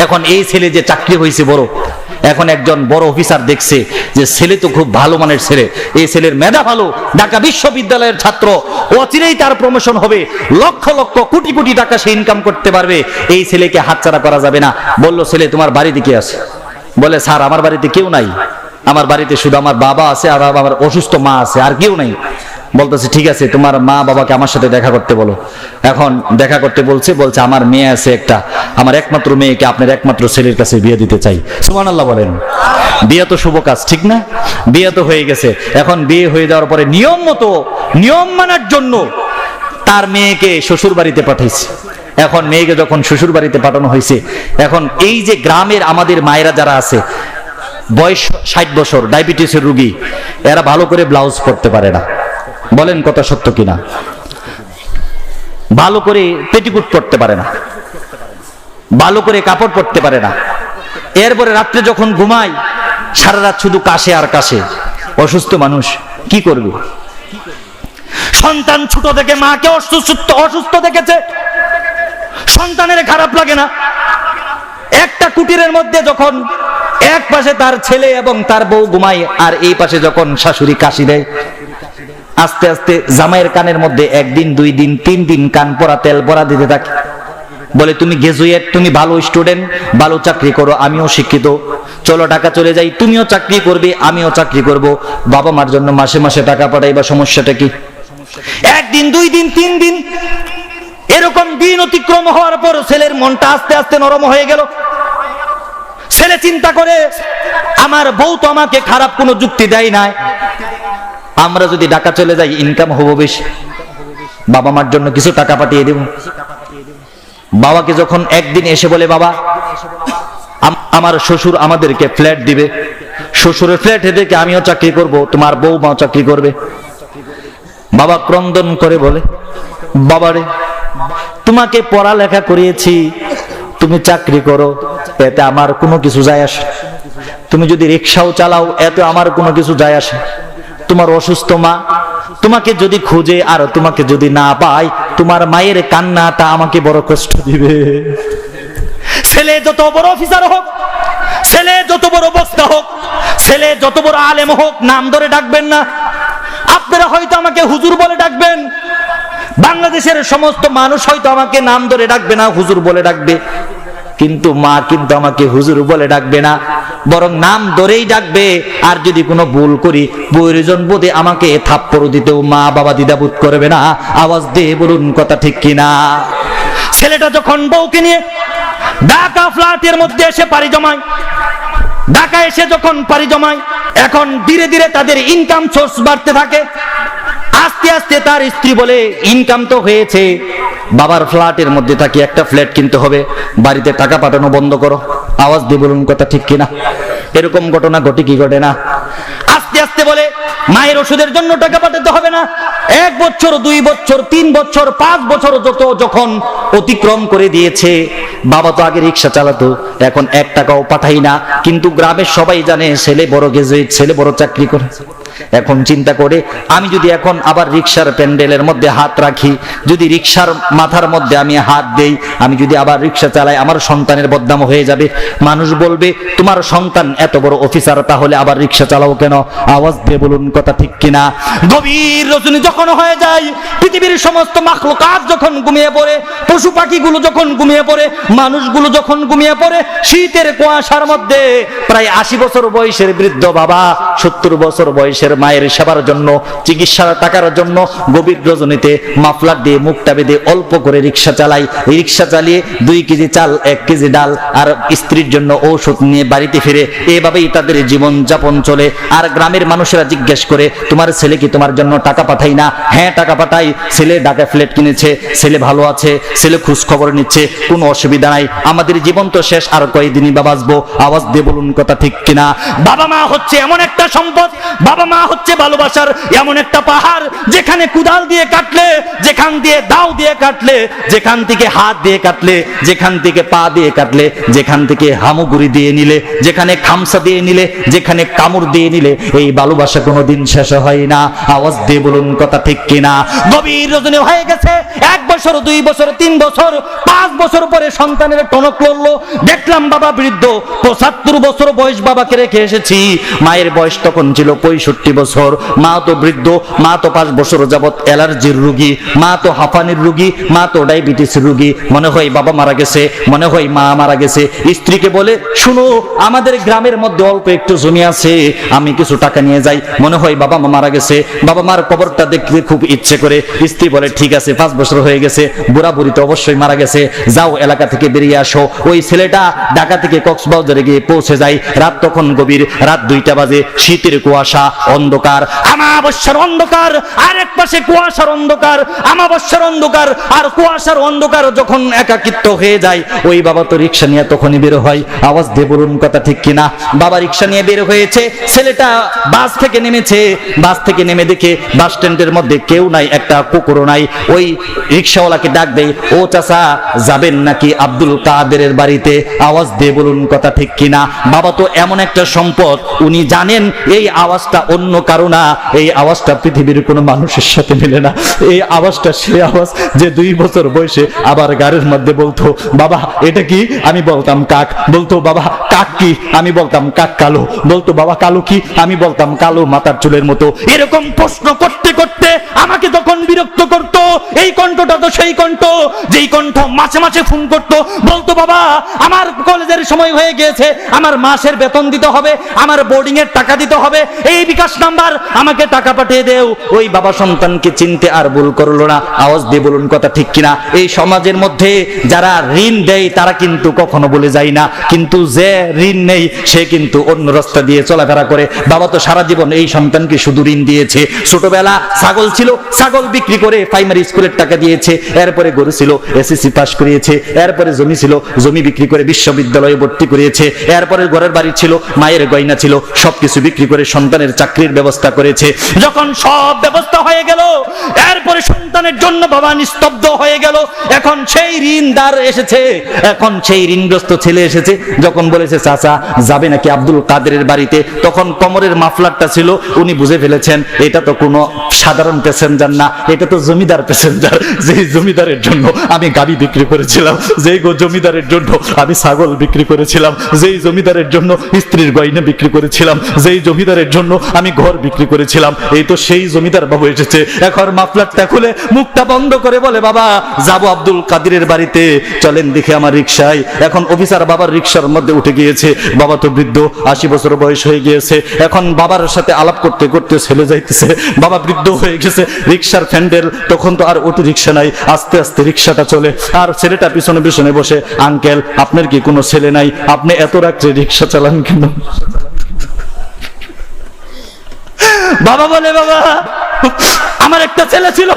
এখন এই ছেলে যে চাকরি হয়েছে বড়, এখন একজন বড় অফিসার দেখছে যে ছেলে তো খুব ভালো মানের ছেলে, এই ছেলের মেধা ভালো, ঢাকা বিশ্ববিদ্যালয়ের ছাত্র, অচিরেই তার প্রমোশন হবে, লক্ষ লক্ষ কোটি কোটি টাকা সে ইনকাম করতে পারবে, এই ছেলেকে হাতছাড়া করা যাবে না। বলল, ছেলে তোমার বাড়িতে কে আছে? বলে, স্যার আমার বাড়িতে কেউ নাই, আমার বাড়িতে শুধু আমার বাবা আছে আর আমার অসুস্থ মা আছে, আর কেউ নাই। বলতেছে ঠিক আছে, তোমার মা বাবাকে আমার সাথে দেখা করতে বলো। এখন দেখা করতে বলছে, আমার মেয়ে আছে একটা, আমার একমাত্র মেয়েকে আপনার একমাত্র ছেলের কাছে বিয়ে দিতে চাই। সুবহানাল্লাহ বলেন। বিয়ে তো শুভ কাজ, ঠিক না? বিয়ে তো হয়ে গেছে। এখন বিয়ে হয়ে যাওয়ার পরে নিয়ম মানার জন্য তার মেয়েকে শ্বশুর বাড়িতে পাঠাইছে। এখন মেয়েকে যখন শ্বশুর বাড়িতে পাঠানো হয়েছে, এখন এই যে গ্রামের আমাদের মায়েরা যারা আছে, বয়স 60 বছর, ডায়াবেটিসের রোগী, এরা ভালো করে ব্লাউজ পরতে পারে না। বলেন কথা সত্য কিনা? ভালো করে পেটিকুট পরতে পারে না, ভালো করে কাপড় পরতে পারে না। এরপরে রাত্রে যখন ঘুমায়, সারা রাত শুধু কাশে আর কাশে। অসুস্থ মানুষ কি করবে? সন্তান ছোট থেকে মাকে অসুস্থ দেখেছে, সন্তানের খারাপ লাগে না? একটা কুটিরের মধ্যে যখন এক পাশে তার ছেলে এবং তার বউ ঘুমায়, আর এই পাশে যখন শাশুড়ি কাশি দেয়, আস্তে আস্তে জামাইয়ের কানের মধ্যে 1 দিন 2 দিন 3 দিন কান পরা তেল পরা দিতে থাকে। বলে তুমি গ্রাজুয়েট, তুমি ভালো স্টুডেন্ট, ভালো চাকরি করো, আমিও শিক্ষিত, চলো ঢাকা চলে যাই, তুমিও চাকরি করবে আমিও চাকরি করব, বাবা মার জন্য মাসে মাসে টাকা পাঠাইবা, সমস্যাটা কি? 1 দিন 2 দিন 3 দিন এরকম দিন অতিক্রম হওয়ার পর ছেলের মনটা আস্তে আস্তে নরম হয়ে গেল। ছেলে চিন্তা করে, আমার বউ তো আমাকে খারাপ কোনো যুক্তি দেয় না, আমরা যদি ঢাকা চলে যাই ইনকাম হবো বেশি, বাবা মার জন্য কিছু টাকা পাঠিয়ে দেব। বাবাকে যখন একদিন এসে বলে, বাবা আমার শ্বশুর আমাদেরকে ফ্ল্যাট দিবে, শ্বশুরের ফ্ল্যাটে থেকে আমিও চাকরি করব, তোমার বউমাও চাকরি করবে। বাবা ক্রন্দন করে বলে, বাবারে তোমাকে পড়ালেখা করিয়েছি, তুমি চাকরি করো, এতে আমার কোনো কিছু যায় আসে। তুমি যদি রিক্সাও চালাও, এতে আমার কোনো কিছু যায় আসে। তোমার অসুস্থ মা তোমাকে যদি খুঁজে আর তোমাকে যদি না পায়, তোমার মায়ের কান্নাটা আমাকে বড় কষ্ট দিবে। ছেলে যত বড় অফিসার হোক, ছেলে যত বড় বক্তা হোক, ছেলে যত বড় আলেম হোক, নাম ধরে ডাকবেন না। আপনারা হয়তো আমাকে হুজুর বলে ডাকবেন, বাংলাদেশের সমস্ত মানুষ হয়তো আমাকে নাম ধরে ডাকবে না, হুজুর বলে ডাকবে, কিন্তু মা কিন্তু আমাকে হুজুর বলে ডাকবে না, বরং নাম ধরেই ডাকবে। আর যদি কোনো ভুল করি, প্রয়োজন বোধে আমাকে থাপ্পড় দিতেও মা বাবা দ্বিধাবোধ করবে না। আওয়াজ দিয়ে বলুন কথা ঠিক কিনা? ছেলেটা যখন বউকে নিয়ে ঢাকা ফ্ল্যাটের মধ্যে এসে পাড়ি জমায়, ঢাকা এসে যখন পাড়ি জমায়, এখন ধীরে ধীরে তাদের ইনকাম সোর্স বাড়তে থাকে। আস্তে আস্তে তার স্ত্রী বলে, ইনকাম তো হয়েছে, বাবার ফ্ল্যাটের মধ্যে থাকি, একটা ফ্ল্যাট কিনতে হবে, বাড়িতে টাকা পাঠানো বন্ধ করো। আওয়াজ দিয়ে বলুন কথা ঠিক কিনা? এরকম ঘটনা ঘটে কি ঘটে না? আস্তে আস্তে বলে, মায়ের ওষুধের জন্য টাকা পাঠাতে হবে না। 1 বছর 2 বছর 3 বছর 5 বছর যখন অতিক্রম করে দিয়েছে, বাবা তো আগে রিক্সা চালাতো, এখন 1 টাকাও পাঠাই না, কিন্তু গ্রামের সবাই জানে ছেলে বড় গ্রাজুয়েট, ছেলে বড় চাকরি করে। এখন চিন্তা করে, আমি যদি এখন আবার রিক্সার প্যান্ডেলের মধ্যে হাত রাখি, যদি রিক্সার মাথার মধ্যে আমি হাত দেই, আমি যদি আবার রিক্সা চালাই, আমার সন্তানের বদনাম হয়ে যাবে। মানুষ বলবে, তোমার সন্তান এত বড় অফিসার, তাহলে আবার রিক্সা চালাও কেন? আওয়াজ দিয়ে বলুন কথা ঠিক কিনা? গভীর রজনী যখন হয়ে যায়, পৃথিবীর সমস্ত মাখলুকাত যখন ঘুমিয়ে পড়ে, পশু পাখিগুলো যখন ঘুমিয়ে পড়ে, মানুষগুলো যখন ঘুমিয়ে পড়ে, শীতের কুয়াশার মধ্যে প্রায় 80 বছর বয়সের বৃদ্ধ বাবা 70 বছর বয়সের মায়ের সেবার জন্য, চিকিৎসার টাকার জন্য গভীর রজনীতে মাফলার দিয়ে মুখটা বেঁধে অল্প করে রিক্সা চালাই। রিক্সা চালিয়ে 2 কেজি চাল 1 কেজি ডাল আর স্ত্রীর জন্য ঔষধ নিয়ে বাড়িতে ফিরে, এভাবেই তাদের জীবন যাপন চলে। আর গ্রামের মানুষেরা জিজ্ঞেস করে, তোমার ছেলে কি তোমার জন্য টাকা পাঠাই না? হ্যাঁ টাকা পাঠাই, ছেলে ঢাকা ফ্ল্যাট কিনেছে, ছেলে ভালো আছে, ছেলে খোঁজ খবর নিচ্ছে, কোনো অসুবিধা নাই, আমাদের জীবন তো শেষ, আর কয়দিনই বা বাঁচবো। আওয়াজ দিয়ে বলুন কথা ঠিক কিনা? বাবা মা হচ্ছে এমন একটা সম্পদ, বাবা মা হচ্ছে ভালোবাসার এমন একটা পাহাড়, যেখানে কুদাল দিয়ে কাটলে, যেখান দিয়ে দাও দিয়ে কাটলে, যেখান থেকে হাত দিয়ে কাটলে, যেখান থেকে পা দিয়ে কাটলে, যেখান থেকে হামুগুড়ি দিয়ে নিলে, যেখানে খামসা দিয়ে নিলে, যেখানে কামড় দিয়ে নিলে, এই ভালোবাসা কোনোদিন শেষ হয় না। আওয়াজ দিয়ে বলুন কথা ঠিক কিনা? গভীর রজনী হয়ে গেছে, 1 বছর 2 বছর 3 বছর 5 বছর পরে সন্তানের টনক লড়লো। দেখলাম বাবা বৃদ্ধ, 75 বছর বয়স বাবাকে রেখে এসেছি, মায়ের বয়স তখন ছিল 65 63 বছর, মা তো বৃদ্ধ, মা তো 5 বছর যাবত অ্যালার্জির রোগী, মা তো হাঁপানির রোগী, মা তো ডায়াবেটিসের রোগী। মনে হয় বাবা মারা গেছে, মনে হয় মা মারা গেছে। স্ত্রীকে বলে, শুনো আমাদের গ্রামের মধ্যে অল্প একটু জমি আছে, আমি কিছু টাকা নিয়ে যাই, মনে হয় বাবা মা মারা গেছে, বাবা মার কবরটা দেখতে খুব ইচ্ছে করে। স্ত্রী বলে, ঠিক আছে, 5 বছর হয়ে গেছে, বুড়া বুড়ি তো অবশ্যই মারা গেছে, যাও এলাকা থেকে বেরিয়ে আসো। ওই ছেলেটা ঢাকা থেকে কক্সবাজারে গিয়ে পৌঁছে যায়। রাত তখন গভীর, রাত 2টা বাজে, শীতের কুয়াশা, অন্ধকার, আমাবস্যার অন্ধকার, আর এক পাশে কুয়াশার অন্ধকার, আমাবস্যার অন্ধকার আর কুয়াশার অন্ধকার যখন একাকিত্ব হয়ে যায়, ওই বাবা তো রিক্সা নিয়ে তখনই বের হয়। আওয়াজ দিয়ে বলুন কথা ঠিক কিনা? বাবা রিক্সা নিয়ে বের হয়েছে, ছেলেটা বাস থেকে নেমেছে, বাস থেকে নেমে দেখে বাস স্ট্যান্ডের মধ্যে কেউ নাই, একটা কুকুরও নাই। ওই রিক্সাওয়ালাকে ডাক দেয়, ও চাচা যাবেন নাকি আব্দুল কাদেরের বাড়িতে? আওয়াজ দিয়ে বলুন কথা ঠিক কিনা? বাবা তো এমন একটা সম্পদ, উনি জানেন এই আওয়াজটা অন্য কারো না, এই আওয়াজটা পৃথিবীর কোনো মানুষের সাথে মিলে না। এই আওয়াজটা সে আওয়াজ যে 2 বছর বয়সে আবার গাড়ির মধ্যে বলতো, বাবা এটা কি? আমি বলতাম কাক। বলতো, বাবা কাক কি? আমি বলতাম কাক কালো। বলতো, বাবা কালো কি? আমি বলতাম কালো মাথার চুলের মতো। এরকম প্রশ্ন করতে করতে আমাকে তখন বিরক্ত করতো। এই কণ্ঠটা তো সেই কণ্ঠ যেই কণ্ঠ মাঝে মাঝে ফোন করতো, বলতো, বাবা আমার কলেজের সময় হয়ে গিয়েছে, আমার মাসের বেতন দিতে হবে, আমার বোর্ডিং এর টাকা দিতে হবে, এই বিকাশ নাম্বার, আমাকে টাকা পাঠিয়ে দেও। ওই বাবা সন্তানকে চিনতে আর ভুল করলো না। আওয়াজ দিয়ে বলুন কথা ঠিক কিনা? এই সমাজের মধ্যে যারা ঋণ দেয় তারা কিন্তু কখনো বলে যায় না, কিন্তু যে ঋণ নেই সে কিন্তু অন্য রাস্তা দিয়ে চলাফেরা করে। বাবা তো সারা জীবন এই সন্তানকে শুধু ঋণ দিয়েছে। ছোটবেলা ছাগল ছিল, ছাগল বিক্রি করে প্রাইমারি স্কুলের টাকা দিয়েছে, এরপরে গরু ছিল, এসএসসি পাস করিয়েছে, এরপরে জমি ছিল, জমি বিক্রি করে বিশ্ববিদ্যালয়ে ভর্তি করিয়েছে, এরপরে ঘরের বাড়ি ছিল, মায়ের গয়না ছিল, সবকিছু বিক্রি করে সন্তানের চাকরির ব্যবস্থা করেছে। যখন সব ব্যবস্থা হয়ে গেল, এরপরে সন্তানের জন্য বাবা নিস্তব্ধ হয়ে গেল। এখন সেই ঋণদার এসেছে, এখন সেই ঋণগ্রস্ত ছেলে এসেছে। যখন বলেছে, চাচা যাবে নাকি আব্দুল কাদেরের বাড়িতে, তখন কোমরের মাফলারটা ছিল, উনি বুঝে ফেলেছেন এটা তো কোনো সাধারণ প্যাসেঞ্জার না, এটা তো জমিদার প্যাসেঞ্জার। যেই জমিদারের জন্য আমি গাড়ি বিক্রি করেছিলাম, যেই জমিদারের জন্য আমি ছাগল বিক্রি করেছিলাম, যেই জমিদারের জন্য স্ত্রীর গয়না বিক্রি করেছিলাম, যেই জমিদারের জন্য আমি ঘর বিক্রি করেছিলাম, এই তো সেই জমিদার বাবু এসেছে। এখন মাফলারটা খুলে মুখটা বন্ধ করে বলে, বাবা যাবো আব্দুল কাদেরের বাড়িতে, চলেন দেখে আমার রিক্সায়। এখন অফিসার বাবার রিক্সার মধ্যে উঠে গিয়েছে। বাবা তো বৃদ্ধ, 80 বছর বয়স হয়ে গিয়েছে। এখন বাবার সাথে আলাপ করতে করতে ছেলে যাইতেছে, বাবা বৃদ্ধ হয়ে গেছে, রিক্সার ফ্যান্ডেল, তখন তো আর অটো রিক্সা নাই, আস্তে আস্তে রিক্সাটা চলে, আর ছেলেটা পিছনে পিছনে বসে, আঙ্কেল আপনার কি কোনো ছেলে নাই? আপনি এত রাত্রে রিক্সা চালান কেন? বাবা বলে, বাবা আমার একটা ছেলে ছিল,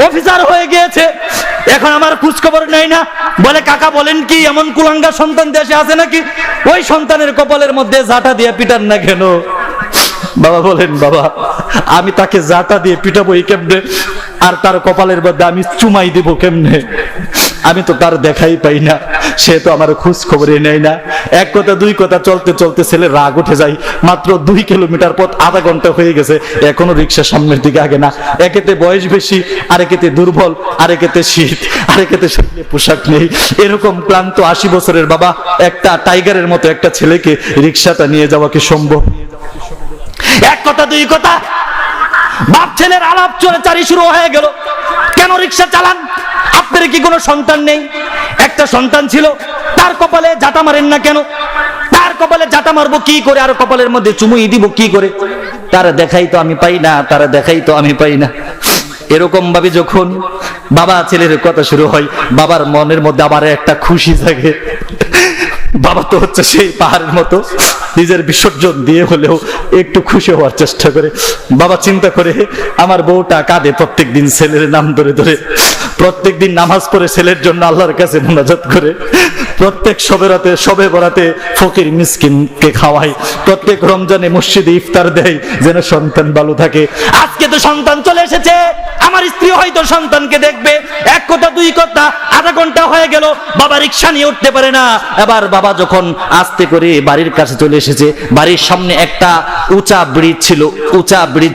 অফিসার হয়ে গিয়েছে, এখন আমার খোঁজ খবর নেই না। বলে, কাকা বলেন কি, এমন কুলাঙ্গা সন্তান দেশে আছে নাকি? ওই সন্তানের কপালের মধ্যে জাটা দিয়ে পিটান না কেন? বাবা বলেন, বাবা আমি তাকে জাটা দিয়ে পিটাবো কেমনে, আর তার কপালের মধ্যে আমি চুমাই দিব কেমনে? আমি তো তার দেখাই পাই না, সে তো আমার খোঁজ খবরই নেয় না। এক কথা দুই কথা চলতে চলতে ছেলে রাগ উঠে যায়। মাত্র 2 কিলোমিটার পথ, আধা ঘন্টা হয়ে গেছে, এখনো রিক্সা সামনের দিকে আগে না। একেতে বয়স বেশি, আরেকেতে দুর্বল, আরেকেতে শীত, আরেকেতে শরীরে পোশাক নেই। এরকম ক্লান্ত 80 বছরের বাবা একটা টাইগারের মতো একটা ছেলেকে রিক্সাটা নিয়ে যাওয়া কি সম্ভব? এক কথা দুই কথা বাপ ছেলের আলাপ চলাচারি শুরু হয়ে গেল। কেন রিক্সা চালান? আপনার কি কোনো সন্তান নেই? একটা সন্তান ছিল, তার কপালে জাটা মারেন না কেন? তার কপালে জাটা মারবো কি করে, আর কপালের মধ্যে চুমুই দিব কি করে? তার দেখাই তো আমি পাই না, তার দেখাই তো আমি পাই না। এরকম ভাবে যখন বাবা ছেলের কথা শুরু হয়, বাবার মনের মধ্যে আবার একটা খুশি জাগে। বাবা তো হচ্ছে সেই পাহাড়ের মতো, নিজের বিসর্জন দিয়ে হলেও একটু খুশি হওয়ার চেষ্টা করে। বাবা চিন্তা করে, আমার বউটা কাঁদে প্রত্যেক দিন ছেলের নাম ধরে ধরে, প্রত্যেক দিন নামাজ পড়ে ছেলের জন্য আল্লাহর কাছে মোনাজাত করে, প্রত্যেক সবে বরাতে ফকির মিসকিনকে খাওয়ায়, প্রত্যেক রমজানে মসজিদে ইফতার দেয় যেন সন্তান ভালো থাকে। আজকে তো সন্তান চলে এসেছে, আমার স্ত্রী হয়তো সন্তানকে দেখবে। এক কথা দুই কথা, আধা ঘন্টা হয়ে গেল, বাবা রিক্সা নিয়ে উঠতে পারে না। এবার বাবা যখন আস্তে করে বাড়ির কাছে চলে এসেছে, বাড়ির সামনে একটা উঁচা ব্রিজ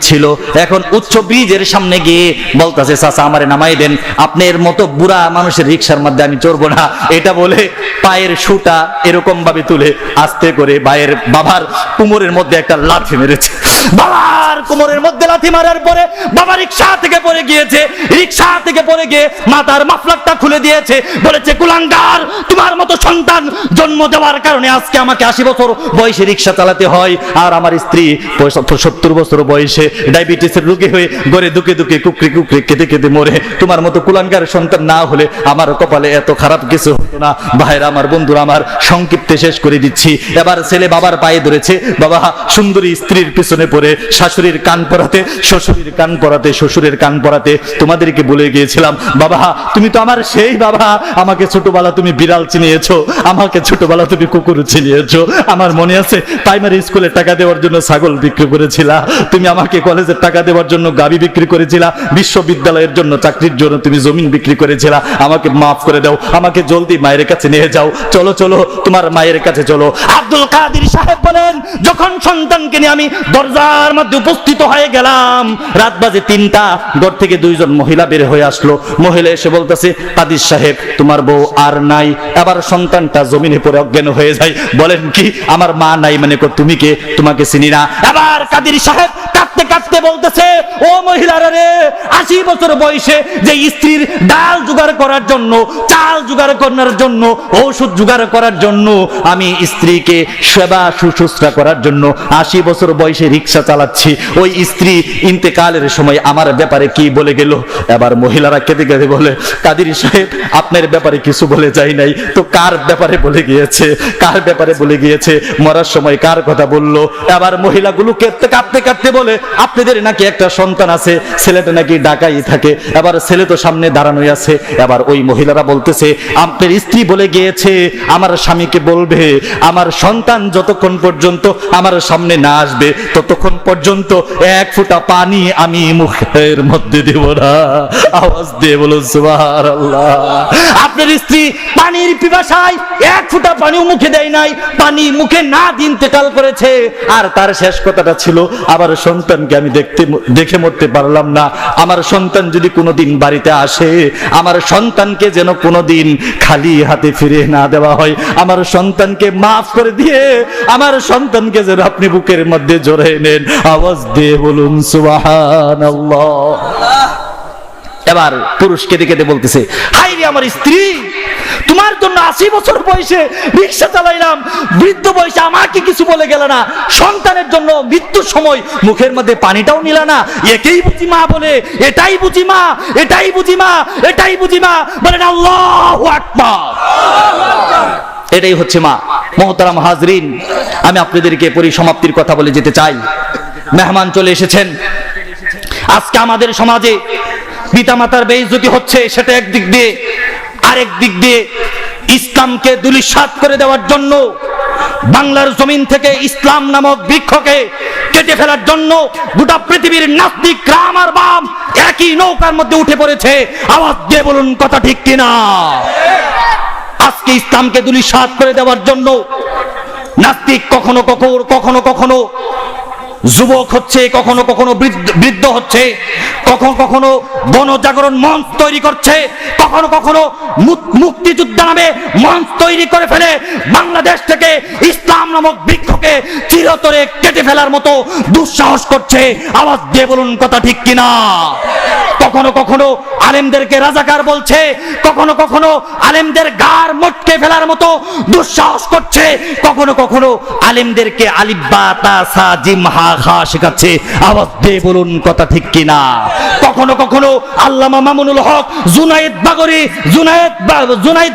ছিল। এখন উচ্চ ব্রিজের সামনে গিয়ে বলতেছে, চাচা আমারে নামাই দেন, আপনার মতো বুড়া মানুষের রিক্সার মধ্যে আমি চড়বো না। এটা বলে পায়ের সুটা এরকম ভাবে তুলে আস্তে করে বাবার কোমরের মধ্যে একটা লাথি মেরেছে। বাবার কোমরের মধ্যে লাথি মারার পরে বাবা রিকশা থেকে পড়ে গিয়েছে। রিকশা থেকে পড়ে গিয়ে মাথার মাফলারটা খুলে দিয়েছে, বলেছে কুলাঙ্গার, তোমার মতো সন্তান জন্ম দেওয়ার কারণে আজকে আমাকে 80 বছর বয়সে রিকশা চালাতে হয়, আর আমার স্ত্রী 70 বছর বয়সে ডায়াবেটিসের রোগী হয়ে ঘরে দুকে দুকে কুকরি কুকরি কেঁদে কেঁদে মরে। তোমার মতো কুলাঙ্গার সন্তান না হলে আমার কপালে এত খারাপ কিছু হতো না। ভাইরা আমার, বন্ধুরা আমার, সংক্ষিপ্তে শেষ করে দিচ্ছি। এবার ছেলে বাবার পায়ে ধরেছে। বাবা সুন্দরী স্ত্রীর পিছনে পড়ে শাশুড়ির কান পরাতে, শ্বশুরের কান পরাতে, শ্বশুরের কান পরাতে তোমাদেরকে বলে গিয়েছিলাম, বাবা তুমি তো আমার সেই বাবা, আমাকে ছোটবেলা তুমি বিড়াল চিনিয়েছো, আমাকে ছোটবেলা তুমি কুকুর চিনিয়েছো। আমার মনে আছে প্রাইমারি স্কুলে টাকা দেওয়ার জন্য ছাগল বিক্রি করেছিলা, তুমি আমাকে কলেজের টাকা দেওয়ার জন্য গাবি বিক্রি করেছিলা, বিশ্ববিদ্যালয়ের জন্য চাকরির জন্য তুমি জমিন বিক্রি করেছিলা। আমাকে মাফ করে দাও, আমাকে জলদি মায়ের কাছে নিয়ে যাও, চলো চলো তোমার মায়ের কাছে চলো। আব্দুল কাদের সাহেব বলেন, যখন সন্তানকে নিয়ে আমি দরজার মধ্যে উপস্থিত হয়ে গেলাম, রাত বাজে 3টা, ঘর থেকে 2জন মহিলা বের হয়ে আসলো। মহিলা এসে বলতেছে, কাদের সাহেব তোমার বউ আর নাই। এবার সন্তানটা জমিনে পড়ে অজ্ঞান হয়ে যায়। বলেন কি, আমার মা নাই মানে তুমি কে? তোমাকে চিনি না। এবার কাদের সাহেব কাঁদতে কাঁদতে বলতেছে, ও মহিলারা রে, 80 বছর বয়সে যে স্ত্রীর ডাল জোগাড় করার জন্য, চাল জোগাড় করার জন্য, ওষুধ জোগাড় করার জন্য, আমি স্ত্রীকে সেবা শুশ্রূষা করার জন্য 80 বছর বয়সে রিকশা চালাচ্ছি। ওই স্ত্রী ইন্তেকালের সময় আমার ব্যাপারে কি বলে গেল? এবার মহিলারা কেঁদে কেঁদে বলে, কাদের সাহেব আপনার ব্যাপারে কিছু বলে যায় নাই তো কার ব্যাপারে বলে গিয়েছে? কার ব্যাপারে বলে গিয়েছে? মরার সময় কার কথা বললো? এবার মহিলাগুলো কাঁদতে কাঁদতে কাঁদতে বলে, আপনাদের নাকি একটা সন্তান আছে, ছেলেটা নাকি ঢাকায় থাকে। এবার ছেলে তো সামনে দাঁড়ানোই আছে। এবার ওই মহিলারা বলতেছে, আপনার স্ত্রী বলে গিয়েছে আমার স্বামীকে বলবে আমার সন্তান যতক্ষণ পর্যন্ত আমার সামনে না আসবে ততক্ষণ পর্যন্ত 1 ফোঁটা পানি আমি মুখের মধ্যে দেব না। আওয়াজ দিয়ে বলুন সুবহানাল্লাহ। আপনার স্ত্রী পানির পিপাসায় 1 ফোঁটা পানিও মুখে দেয় নাই, পানি মুখে না দিন ইন্তেকাল করেছে। আর তার শেষ কথাটা ছিল, আমার সন্তানকে আমি দেখে মরতে পারলাম না। আমার সন্তান যদি কোনোদিন বাড়িতে আসে, আমার সন্তানকে যেন কোনোদিন খালি হাতে ফিরে না দেওয়া হয়। আমার সন্তানকে মাফ করে দিয়ে আমার সন্তানকে যেন আপনি বুকের মধ্যে জড়িয়ে নেন। আওয়াজ দিয়ে বলুন সুবহানাল্লাহ। এবার পুরুষ কেঁদে কেঁদে বলতেছে, হাই রে আমার স্ত্রী, তোমার জন্য 80 বছর বয়সে রিকশা চালাইলাম, বৃদ্ধ বয়সে আমাকে কিছু বলে গেল না, সন্তানের জন্য মৃত্যুর সময় মুখের মধ্যে পানিটাও নিলা না। একেই বুঝি মা বলে, এটাই বুঝি মা, এটাই বুঝি মা, এটাই বুঝি মা। বলেন আল্লাহু আকবার। এটাই হচ্ছে মা। মুহতারাম হাজরিন, আমি আপনাদেরকে পরিসমাপ্তির কথা বলে যেতে চাই। মেহমান চলে এসেছেন। আজকে আমাদের সমাজে পিতামাতার বেইজ্জতি হচ্ছে, সেটা একদিক দিয়ে। আরেক দিক দিয়ে ইসলামকে ধূলিসাৎ করে দেওয়ার জন্য, বাংলার জমিন থেকে ইসলাম নামক বৃক্ষকে কেটে ফেলার জন্য গোটা পৃথিবীর নাস্তিক রাম আর বাম একই নৌকার মধ্যে উঠে পড়েছে। আওয়াজ দিয়ে বলুন কথা ঠিক কিনা? আজকে ইসলামকে ধূলিসাৎ করে দেওয়ার জন্য নাস্তিক কখনো কখনো কখনো যুবক হচ্ছে, কখনো কখনো বৃদ্ধ হচ্ছে, কখনো কখনো গণজাগরণ মঞ্চ তৈরি করছে, কখনো কখনো মুক্তিযুদ্ধ নামে মঞ্চ তৈরি করে ফেলে বাংলাদেশ থেকে ইসলাম নামক বৃক্ষকে চিরতরে কেটে ফেলার মতো দুঃসাহস করছে। আওয়াজ দিয়ে বলুন কথা ঠিক কিনা? কখনো কখনো আলেমদেরকে রাজাকার বলছে, কখনো কখনো আলেমদের গার মটকে ফেলার মতো দুঃসাহস করছে, কখনো কখনো আলেমদেরকে আলিফ বা তা সা জিম হা খা শেখাচ্ছে। আওয়াজ দিয়ে বলুন কথা ঠিক কিনা? কখনো কখনো আল্লামা মামুনুল হক, জুনায়েদ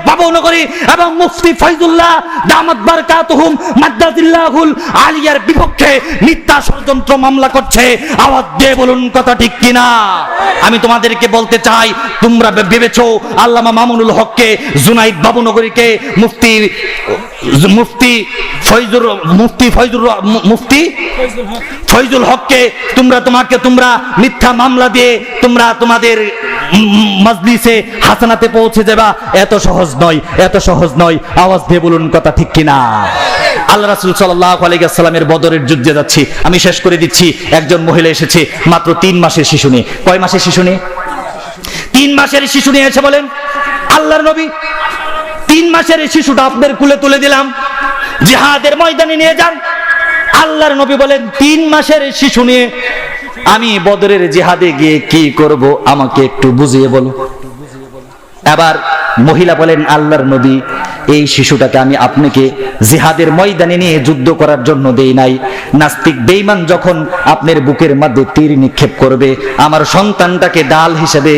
বাবুনগরী এবং মুফতি ফয়জুল্লাহ দামাত বারাকাতুহুম মাদ্দাজিল্লাহুল আলিয়ার বিপক্ষে মিথ্যা ষড়যন্ত্র মামলা করছে। আওয়াজ দিয়ে বলুন কথা ঠিক কিনা? আমি তোমাদেরকে বলতে চাই, তোমরা ভেবেছো আল্লামা মামুনুল হককে, জুনায়েদ বাবুনগরীকে, মুফতি ফয়জুল হককে তোমরা মিথ্যা মামলা দিয়ে তোমরা তোমাদের মাজলিসে হাসানাতে পৌঁছে যাবা। এত সহজ নয়, এত সহজ নয়। আওয়াজ দিয়ে বলুন কথা ঠিক কিনা? আল্লাহ রাসূল সাল্লাল্লাহু আলাইহি ওয়াসাল্লামের বদরের যুদ্ধে যাচ্ছি, আমি শেষ করে দিচ্ছি। একজন মহিলা এসেছে, মাত্র 3 মাসের শিশু নিয়ে। কয় মাসের শিশু নিয়ে? 3 মাসের শিশু নিয়ে এসে বলেন, আল্লাহর নবী 3 মাসের এই শিশুটা আপনার কুলে তুলে দিলাম, জিহাদের ময়দানে নিয়ে যান। আল্লাহর নবী বলেন 3 মাসের এই শিশু নিয়ে আমি বদরের জিহাদে গিয়ে কি করব আমাকে একটু বুঝিয়ে বলো। আবার মহিলা বলেন, আল্লাহর নবী, এই শিশুটাকে আমি আপনাকে জিহাদের ময়দানে নিয়ে যুদ্ধ করার জন্য দেই নাই। নাস্তিক বেঈমান যখন আপনার বুকের মধ্যে তীর নিক্ষেপ করবে, আমার সন্তানটাকে ডাল হিসেবে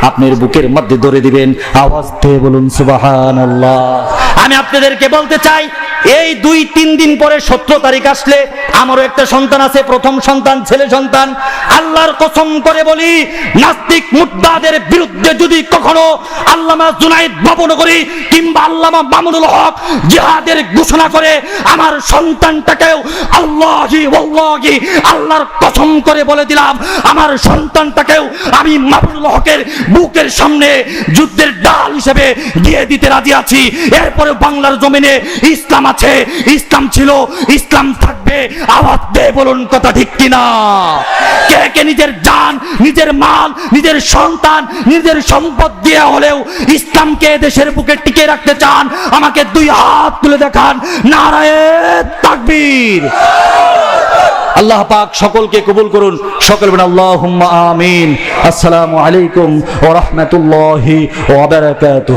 আপনার বুকের মধ্যে ধরে দিবেন। আওয়াজ দিয়ে বলুন সুবহানাল্লাহ। আমি আপনাদেরকে বলতে চাই, এই 2-3 দিন পরে 17 তারিখ আসলে আমারও একটা সন্তান আছে, প্রথম সন্তান, ছেলে সন্তান। আল্লাহর কসম করে বলি, নাস্তিক মুর্তাদের বিরুদ্ধে যদি কখনো আল্লামা জুনায়েদ বাবুনগরী কিংবা আল্লামা মামুনুল হক জিহাদের ঘোষণা করে, আমার সন্তানটাকেও আল্লাহি ওয়াল্লাহি আল্লাহর কসম করে বলে দিলাম, আমার সন্তানটাকেও আমি মামুনুল হকের বুকের সামনে যুদ্ধের ডাল হিসেবে দিয়ে দিতে রাজি আছি। এরপরে বাংলার জমিনে ইসলাম আছে, ইসলাম ছিল, ইসলাম থাকবে। আওয়াজ দিয়ে বলুন কথা ঠিক কিনা? কে কে নিজের জান, নিজের মাল, নিজের সন্তান, নিজের সম্পদ দিয়ে হলেও ইসলামকে দেশের বুকে টিকে রাখতে চান? আমাকে 2 হাত তুলে দেখান। নারায়ে তাকবীর। আল্লাহ পাক সকলকে কবুল করুন। সকল বলেন আল্লাহুম্মা আমিন। আসসালামু আলাইকুম ওয়া রাহমাতুল্লাহি ওয়া বারাকাতুহু।